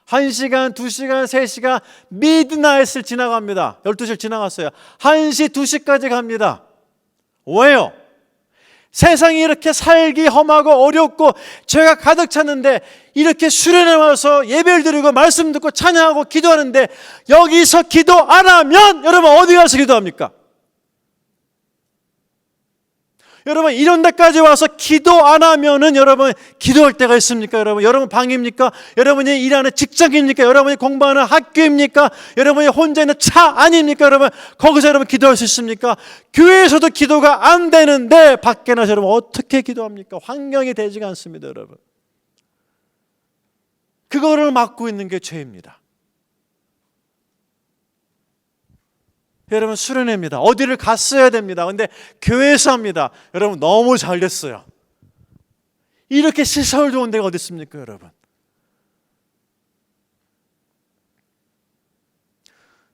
1시간, 2시간, 3시간, 미드나잇을 지나갑니다. 12시를 지나갔어요. 1시, 2시까지 갑니다. 왜요? 세상이 이렇게 살기 험하고 어렵고 죄가 가득 찼는데 이렇게 수련회 와서 예배를 드리고 말씀 듣고 찬양하고 기도하는데 여기서 기도 안 하면 여러분 어디 가서 기도합니까? 여러분, 이런 데까지 와서 기도 안 하면은 여러분 기도할 때가 있습니까? 여러분 방입니까? 여러분이 일하는 직장입니까? 여러분이 공부하는 학교입니까? 여러분이 혼자 있는 차 아닙니까? 여러분 거기서 여러분 기도할 수 있습니까? 교회에서도 기도가 안 되는데 밖에 나서 여러분 어떻게 기도합니까? 환경이 되지가 않습니다. 여러분, 그거를 막고 있는 게 죄입니다. 여러분, 수련회입니다. 어디를 갔어야 됩니다. 근데 교회에서 합니다. 여러분, 너무 잘 됐어요. 이렇게 시설 좋은 데가 어디 있습니까 여러분?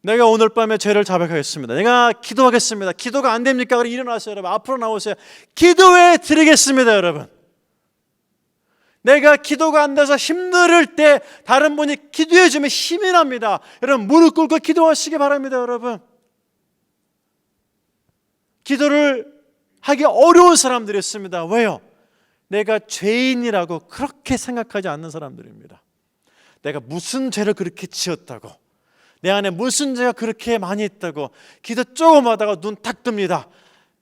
내가 오늘 밤에 죄를 자백하겠습니다. 내가 기도하겠습니다. 기도가 안 됩니까? 그럼 일어나세요 여러분. 앞으로 나오세요. 기도해 드리겠습니다 여러분. 내가 기도가 안 돼서 힘들 때 다른 분이 기도해 주면 힘이 납니다. 여러분, 무릎 꿇고 기도하시기 바랍니다 여러분. 기도를 하기 어려운 사람들이 있습니다. 왜요? 내가 죄인이라고 그렇게 생각하지 않는 사람들입니다. 내가 무슨 죄를 그렇게 지었다고, 내 안에 무슨 죄가 그렇게 많이 있다고 기도 조금 하다가 눈 딱 뜹니다.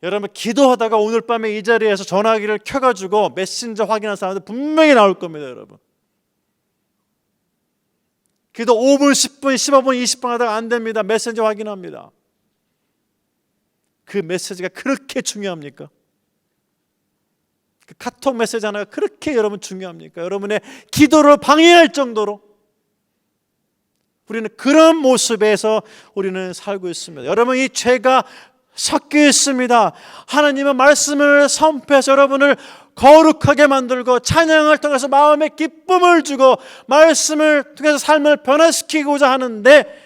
여러분, 기도하다가 오늘 밤에 이 자리에서 전화기를 켜가지고 메신저 확인한 사람들 분명히 나올 겁니다 여러분. 기도 5분, 10분, 15분, 20분 하다가 안 됩니다. 메신저 확인합니다. 그 메시지가 그렇게 중요합니까? 그 카톡 메시지 하나가 그렇게 여러분 중요합니까? 여러분의 기도를 방해할 정도로 우리는 그런 모습에서 우리는 살고 있습니다. 여러분, 이 죄가 섞여 있습니다. 하나님의 말씀을 선포해서 여러분을 거룩하게 만들고 찬양을 통해서 마음에 기쁨을 주고 말씀을 통해서 삶을 변화시키고자 하는데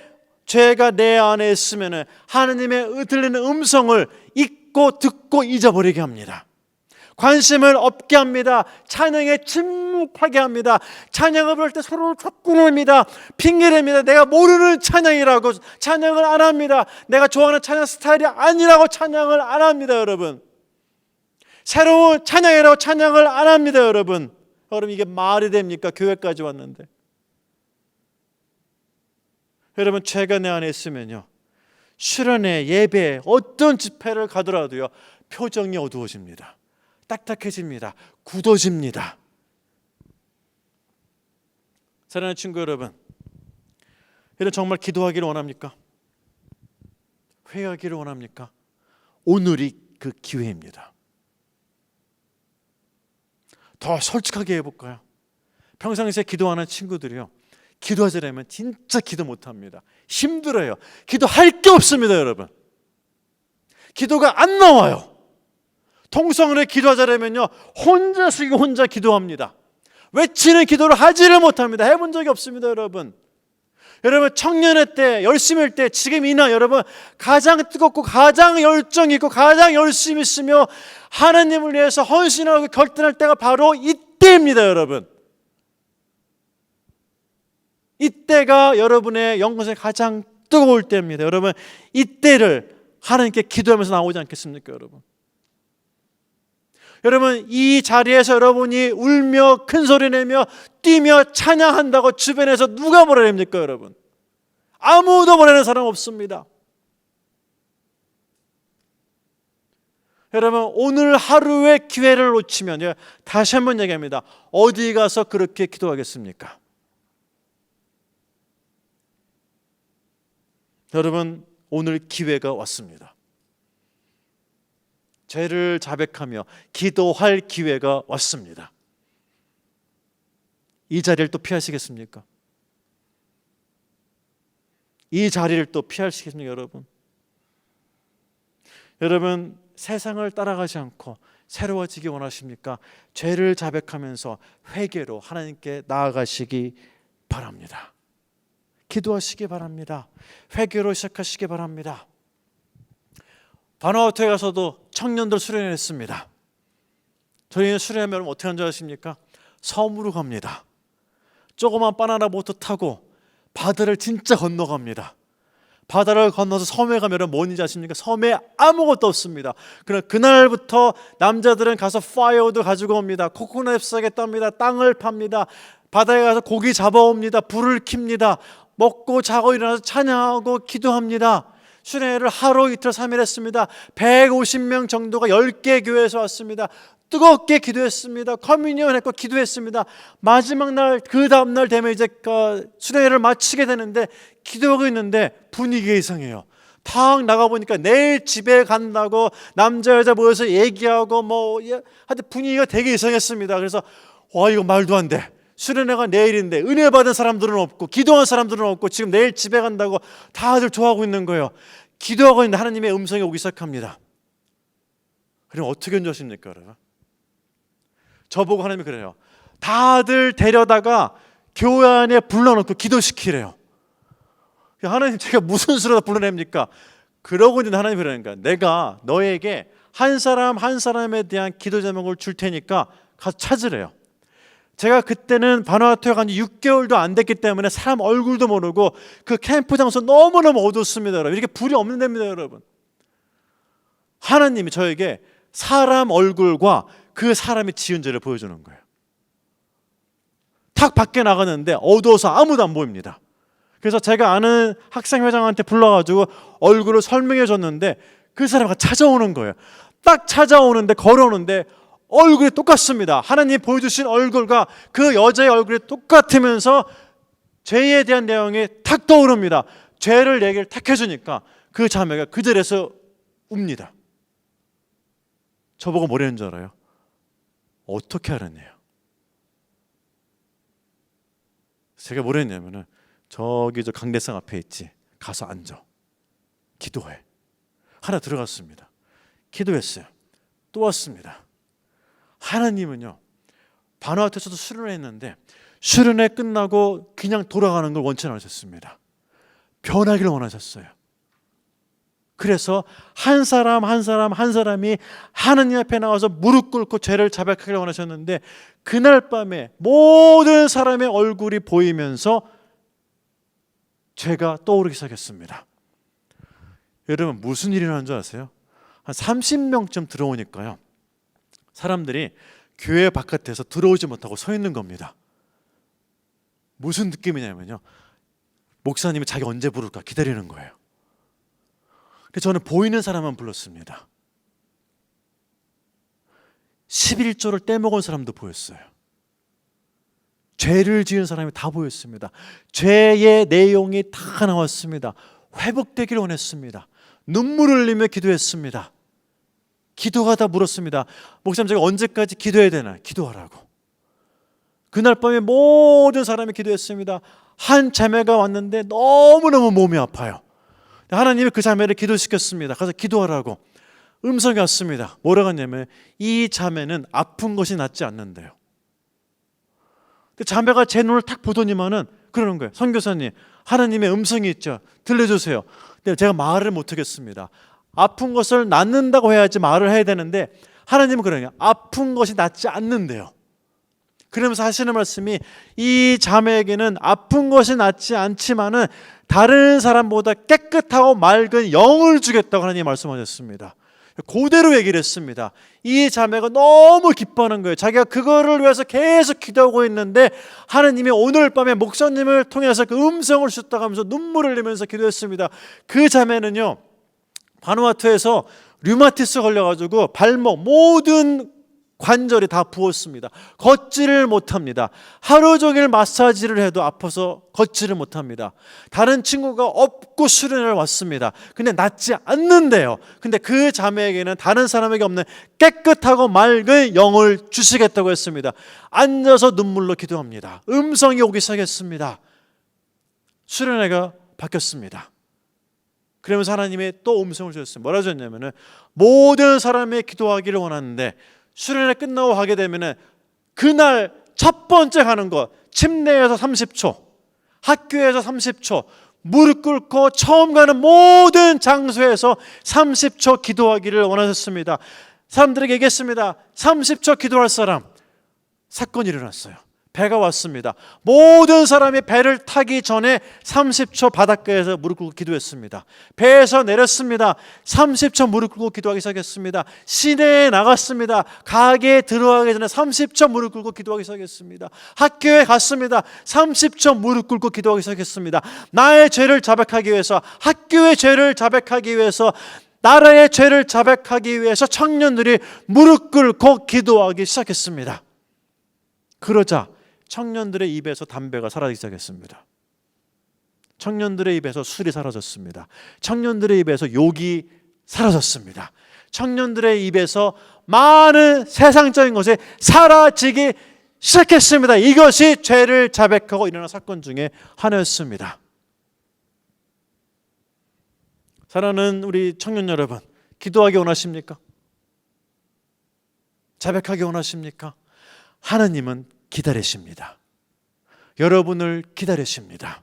죄가 내 안에 있으면 하나님의 들리는 음성을 잊고 듣고 잊어버리게 합니다. 관심을 없게 합니다. 찬양에 침묵하게 합니다. 찬양을 부를 때 서로를 촉구합니다. 핑계댑니다. 내가 모르는 찬양이라고 찬양을 안 합니다. 내가 좋아하는 찬양 스타일이 아니라고 찬양을 안 합니다 여러분. 새로운 찬양이라고 찬양을 안 합니다 여러분. 여러분, 이게 말이 됩니까? 교회까지 왔는데. 여러분, 죄가 내 안에 있으면요, 수련회, 예배, 어떤 집회를 가더라도요 표정이 어두워집니다. 딱딱해집니다. 굳어집니다. 사랑하는 친구 여러분, 여러분 정말 기도하기를 원합니까? 회개하기를 원합니까? 오늘이 그 기회입니다. 더 솔직하게 해볼까요? 평상시에 기도하는 친구들이요, 기도하자면 진짜 기도 못합니다. 힘들어요. 기도할 게 없습니다 여러분. 기도가 안 나와요. 통성으로 기도하자면요 혼자 쓰기 혼자 기도합니다. 외치는 기도를 하지를 못합니다. 해본 적이 없습니다 여러분. 여러분, 청년회 때 열심히 할 때 지금이나 여러분 가장 뜨겁고 가장 열정 있고 가장 열심히 있으며 하나님을 위해서 헌신하고 결단할 때가 바로 이때입니다 여러분. 이때가 여러분의 영혼에 가장 뜨거울 때입니다. 여러분, 이때를 하나님께 기도하면서 나오지 않겠습니까, 여러분? 여러분, 이 자리에서 여러분이 울며 큰 소리 내며 뛰며 찬양한다고 주변에서 누가 뭐라 합니까, 여러분? 아무도 뭐라는 사람 없습니다. 여러분, 오늘 하루의 기회를 놓치면, 다시 한번 얘기합니다, 어디 가서 그렇게 기도하겠습니까? 여러분, 오늘 기회가 왔습니다. 죄를 자백하며 기도할 기회가 왔습니다. 이 자리를 또 피하시겠습니까? 이 자리를 또 피하시겠습니까, 여러분? 여러분, 세상을 따라가지 않고 새로워지기 원하십니까? 죄를 자백하면서 회개로 하나님께 나아가시기 바랍니다. 기도하시기 바랍니다. 회개로 시작하시기 바랍니다. 바누아투에 가서도 청년들 수련했습니다. 저희는 수련하면 어떻게 하는 줄 아십니까? 섬으로 갑니다. 조그만 바나나 보트 타고 바다를 진짜 건너갑니다. 바다를 건너서 섬에 가면 뭔지 아십니까? 섬에 아무것도 없습니다. 그러나 그날부터 남자들은 가서 파이어도 가지고 옵니다. 코코넛 잎사귀 땁니다. 땅을 팝니다. 바다에 가서 고기 잡아옵니다. 불을 킵니다. 먹고 자고 일어나서 찬양하고 기도합니다. 수련회를 하루 이틀 3일 했습니다. 150명 정도가 10개 교회에서 왔습니다. 뜨겁게 기도했습니다. 커뮤니언 했고 기도했습니다. 마지막 날, 그 다음날 되면 이제 수련회를 마치게 되는데 기도하고 있는데 분위기가 이상해요. 탁 나가보니까 내일 집에 간다고 남자 여자 모여서 얘기하고 하여튼 분위기가 되게 이상했습니다. 그래서 와, 이거 말도 안 돼. 수련회가 내일인데 은혜 받은 사람들은 없고 기도한 사람들은 없고 지금 내일 집에 간다고 다들 좋아하고 있는 거예요. 기도하고 있는데 하나님의 음성이 오기 시작합니다. 그럼 어떻게 견디십니까, 여러분? 저보고 하나님이 그래요. 다들 데려다가 교회 안에 불러놓고 기도시키래요. 하나님, 제가 무슨 수로 불러냅니까? 그러고 있는데 하나님이 그러니까, 내가 너에게 한 사람 한 사람에 대한 기도 제목을 줄 테니까 가서 찾으래요. 제가 그때는 바누아투에 간 지 6개월도 안 됐기 때문에 사람 얼굴도 모르고 그 캠프 장소 너무너무 어둡습니다, 여러분. 이렇게 불이 없는 데입니다, 여러분. 하나님이 저에게 사람 얼굴과 그 사람이 지은 죄를 보여주는 거예요. 탁 밖에 나가는데 어두워서 아무도 안 보입니다. 그래서 제가 아는 학생회장한테 불러가지고 얼굴을 설명해 줬는데 그 사람이 찾아오는 거예요. 딱 찾아오는데, 걸어오는데 얼굴이 똑같습니다. 하나님 보여주신 얼굴과 그 여자의 얼굴이 똑같으면서 죄에 대한 내용이 탁 떠오릅니다. 죄를 얘기를 탁 해주니까 그 자매가 그 자리에서 웁니다. 저보고 뭐라는 줄 알아요? 어떻게 알았네요? 제가 뭐라 했냐면은, 저기 저 강대상 앞에 있지, 가서 앉아, 기도해. 하나 들어갔습니다. 기도했어요. 또 왔습니다. 하나님은요, 바누아투에서도 수련을 했는데 수련회 끝나고 그냥 돌아가는 걸 원치 않으셨습니다. 변하기를 원하셨어요. 그래서 한 사람 한 사람 한 사람이 하나님 앞에 나와서 무릎 꿇고 죄를 자백하기를 원하셨는데, 그날 밤에 모든 사람의 얼굴이 보이면서 죄가 떠오르기 시작했습니다. 여러분, 무슨 일이 일어난 줄 아세요? 한 30명쯤 들어오니까요, 사람들이 교회 바깥에서 들어오지 못하고 서 있는 겁니다. 무슨 느낌이냐면요, 목사님이 자기 언제 부를까 기다리는 거예요. 그래서 저는 보이는 사람만 불렀습니다. 11조를 떼먹은 사람도 보였어요. 죄를 지은 사람이 다 보였습니다. 죄의 내용이 다 나왔습니다. 회복되기를 원했습니다. 눈물을 흘리며 기도했습니다. 기도하다 물었습니다. 목사님, 제가 언제까지 기도해야 되나? 기도하라고. 그날 밤에 모든 사람이 기도했습니다. 한 자매가 왔는데 너무너무 몸이 아파요. 하나님이 그 자매를 기도시켰습니다. 가서 기도하라고. 음성이 왔습니다. 뭐라고 했냐면, 이 자매는 아픈 것이 낫지 않는데요. 근데 자매가 제 눈을 탁 보더니만은 그러는 거예요. 선교사님, 하나님의 음성이 있죠. 들려주세요. 근데 제가 말을 못하겠습니다. 아픈 것을 낫는다고 해야지 말을 해야 되는데, 하나님은 그러냐, 아픈 것이 낫지 않는데요. 그러면서 하시는 말씀이 이 자매에게는 아픈 것이 낫지 않지만은 다른 사람보다 깨끗하고 맑은 영을 주겠다고 하나님 말씀하셨습니다. 그대로 얘기를 했습니다. 이 자매가 너무 기뻐하는 거예요. 자기가 그거를 위해서 계속 기도하고 있는데 하나님이 오늘 밤에 목사님을 통해서 그 음성을 주셨다고 하면서 눈물을 흘리면서 기도했습니다. 그 자매는요, 바누아투에서 류마티스 걸려가지고 발목 모든 관절이 다 부었습니다. 걷지를 못합니다. 하루 종일 마사지를 해도 아파서 걷지를 못합니다. 다른 친구가 없고 수련을 왔습니다. 근데 낫지 않는데요. 근데 그 자매에게는 다른 사람에게 없는 깨끗하고 맑은 영을 주시겠다고 했습니다. 앉아서 눈물로 기도합니다. 음성이 오기 시작했습니다. 수련회가 바뀌었습니다. 그러면서 하나님이 또 음성을 주셨어요. 뭐라 하셨냐면은 모든 사람이 기도하기를 원하는데 수련회 끝나고 하게 되면은 그날 첫 번째 하는 거 침대에서 30초, 학교에서 30초, 무릎 꿇고 처음 가는 모든 장소에서 30초 기도하기를 원하셨습니다. 사람들에게 얘기했습니다. 30초 기도할 사람. 사건이 일어났어요. 배가 왔습니다. 모든 사람이 배를 타기 전에 30초 바닷가에서 무릎 꿇고 기도했습니다. 배에서 내렸습니다. 30초 무릎 꿇고 기도하기 시작했습니다. 시내에 나갔습니다. 가게에 들어가기 전에 30초 무릎 꿇고 기도하기 시작했습니다. 학교에 갔습니다. 30초 무릎 꿇고 기도하기 시작했습니다. 나의 죄를 자백하기 위해서, 학교의 죄를 자백하기 위해서, 나라의 죄를 자백하기 위해서 청년들이 무릎 꿇고 기도하기 시작했습니다. 그러자 청년들의 입에서 담배가 사라지기 시작했습니다. 청년들의 입에서 술이 사라졌습니다. 청년들의 입에서 욕이 사라졌습니다. 청년들의 입에서 많은 세상적인 것이 사라지기 시작했습니다. 이것이 죄를 자백하고 일어난 사건 중에 하나였습니다. 사랑하는 우리 청년 여러분, 기도하기 원하십니까? 자백하기 원하십니까? 하나님은 기다리십니다. 여러분을 기다리십니다.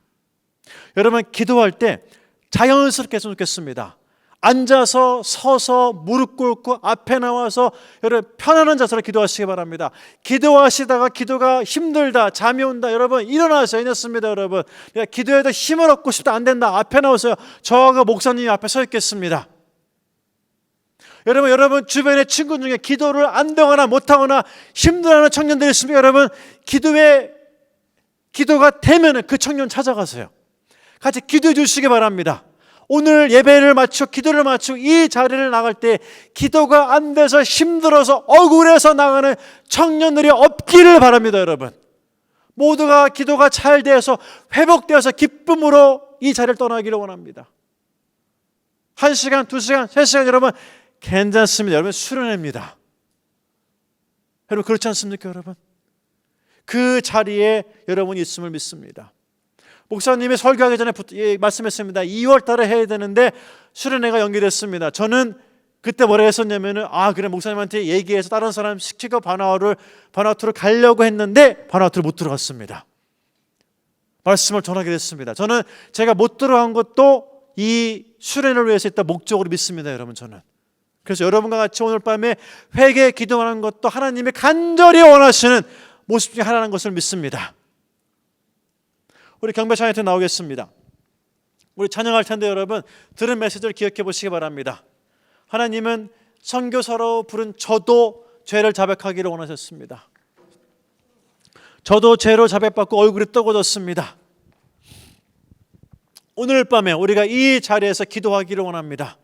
여러분 기도할 때 자연스럽게 했으면 좋겠습니다. 앉아서 서서 무릎 꿇고 앞에 나와서 여러분 편안한 자세로 기도하시기 바랍니다. 기도하시다가 기도가 힘들다, 잠이 온다, 여러분 일어나세요. 이렇습니다. 여러분 기도해도 힘을 얻고 싶다, 안 된다, 앞에 나오세요. 저하고 목사님이 앞에 서 있겠습니다. 여러분 주변의 친구 중에 기도를 안 되거나 못하거나 힘들어하는 청년들이 있습니까? 여러분 기도가 되면 그 청년 찾아가세요. 같이 기도해 주시기 바랍니다. 오늘 예배를 마치고 기도를 마치고 이 자리를 나갈 때 기도가 안 돼서 힘들어서 억울해서 나가는 청년들이 없기를 바랍니다. 여러분 모두가 기도가 잘 돼서 회복되어서 기쁨으로 이 자리를 떠나기를 원합니다. 1시간, 2시간, 3시간 여러분 괜찮습니다. 여러분 수련회입니다. 여러분 그렇지 않습니까? 여러분 그 자리에 여러분이 있음을 믿습니다. 목사님이 설교하기 전에 말씀했습니다. 2월 달에 해야 되는데 수련회가 연기됐습니다. 저는 그때 뭐라 했었냐면은 그래 목사님한테 얘기해서 다른 사람 시키고 바누아투를 가려고 했는데 바누아투를 못 들어갔습니다. 말씀을 전하게 됐습니다. 저는 제가 못 들어간 것도 이 수련회를 위해서 있다 목적으로 믿습니다. 여러분 저는 그래서 여러분과 같이 오늘 밤에 회개 기도하는 것도 하나님이 간절히 원하시는 모습 중에 하나라는 것을 믿습니다. 우리 경배 찬양에 나오겠습니다. 우리 찬양할 텐데 여러분 들은 메시지를 기억해 보시기 바랍니다. 하나님은 선교사로 부른 저도 죄를 자백하기를 원하셨습니다. 저도 죄로 자백받고 얼굴이 뜨거워졌습니다. 오늘 밤에 우리가 이 자리에서 기도하기를 원합니다.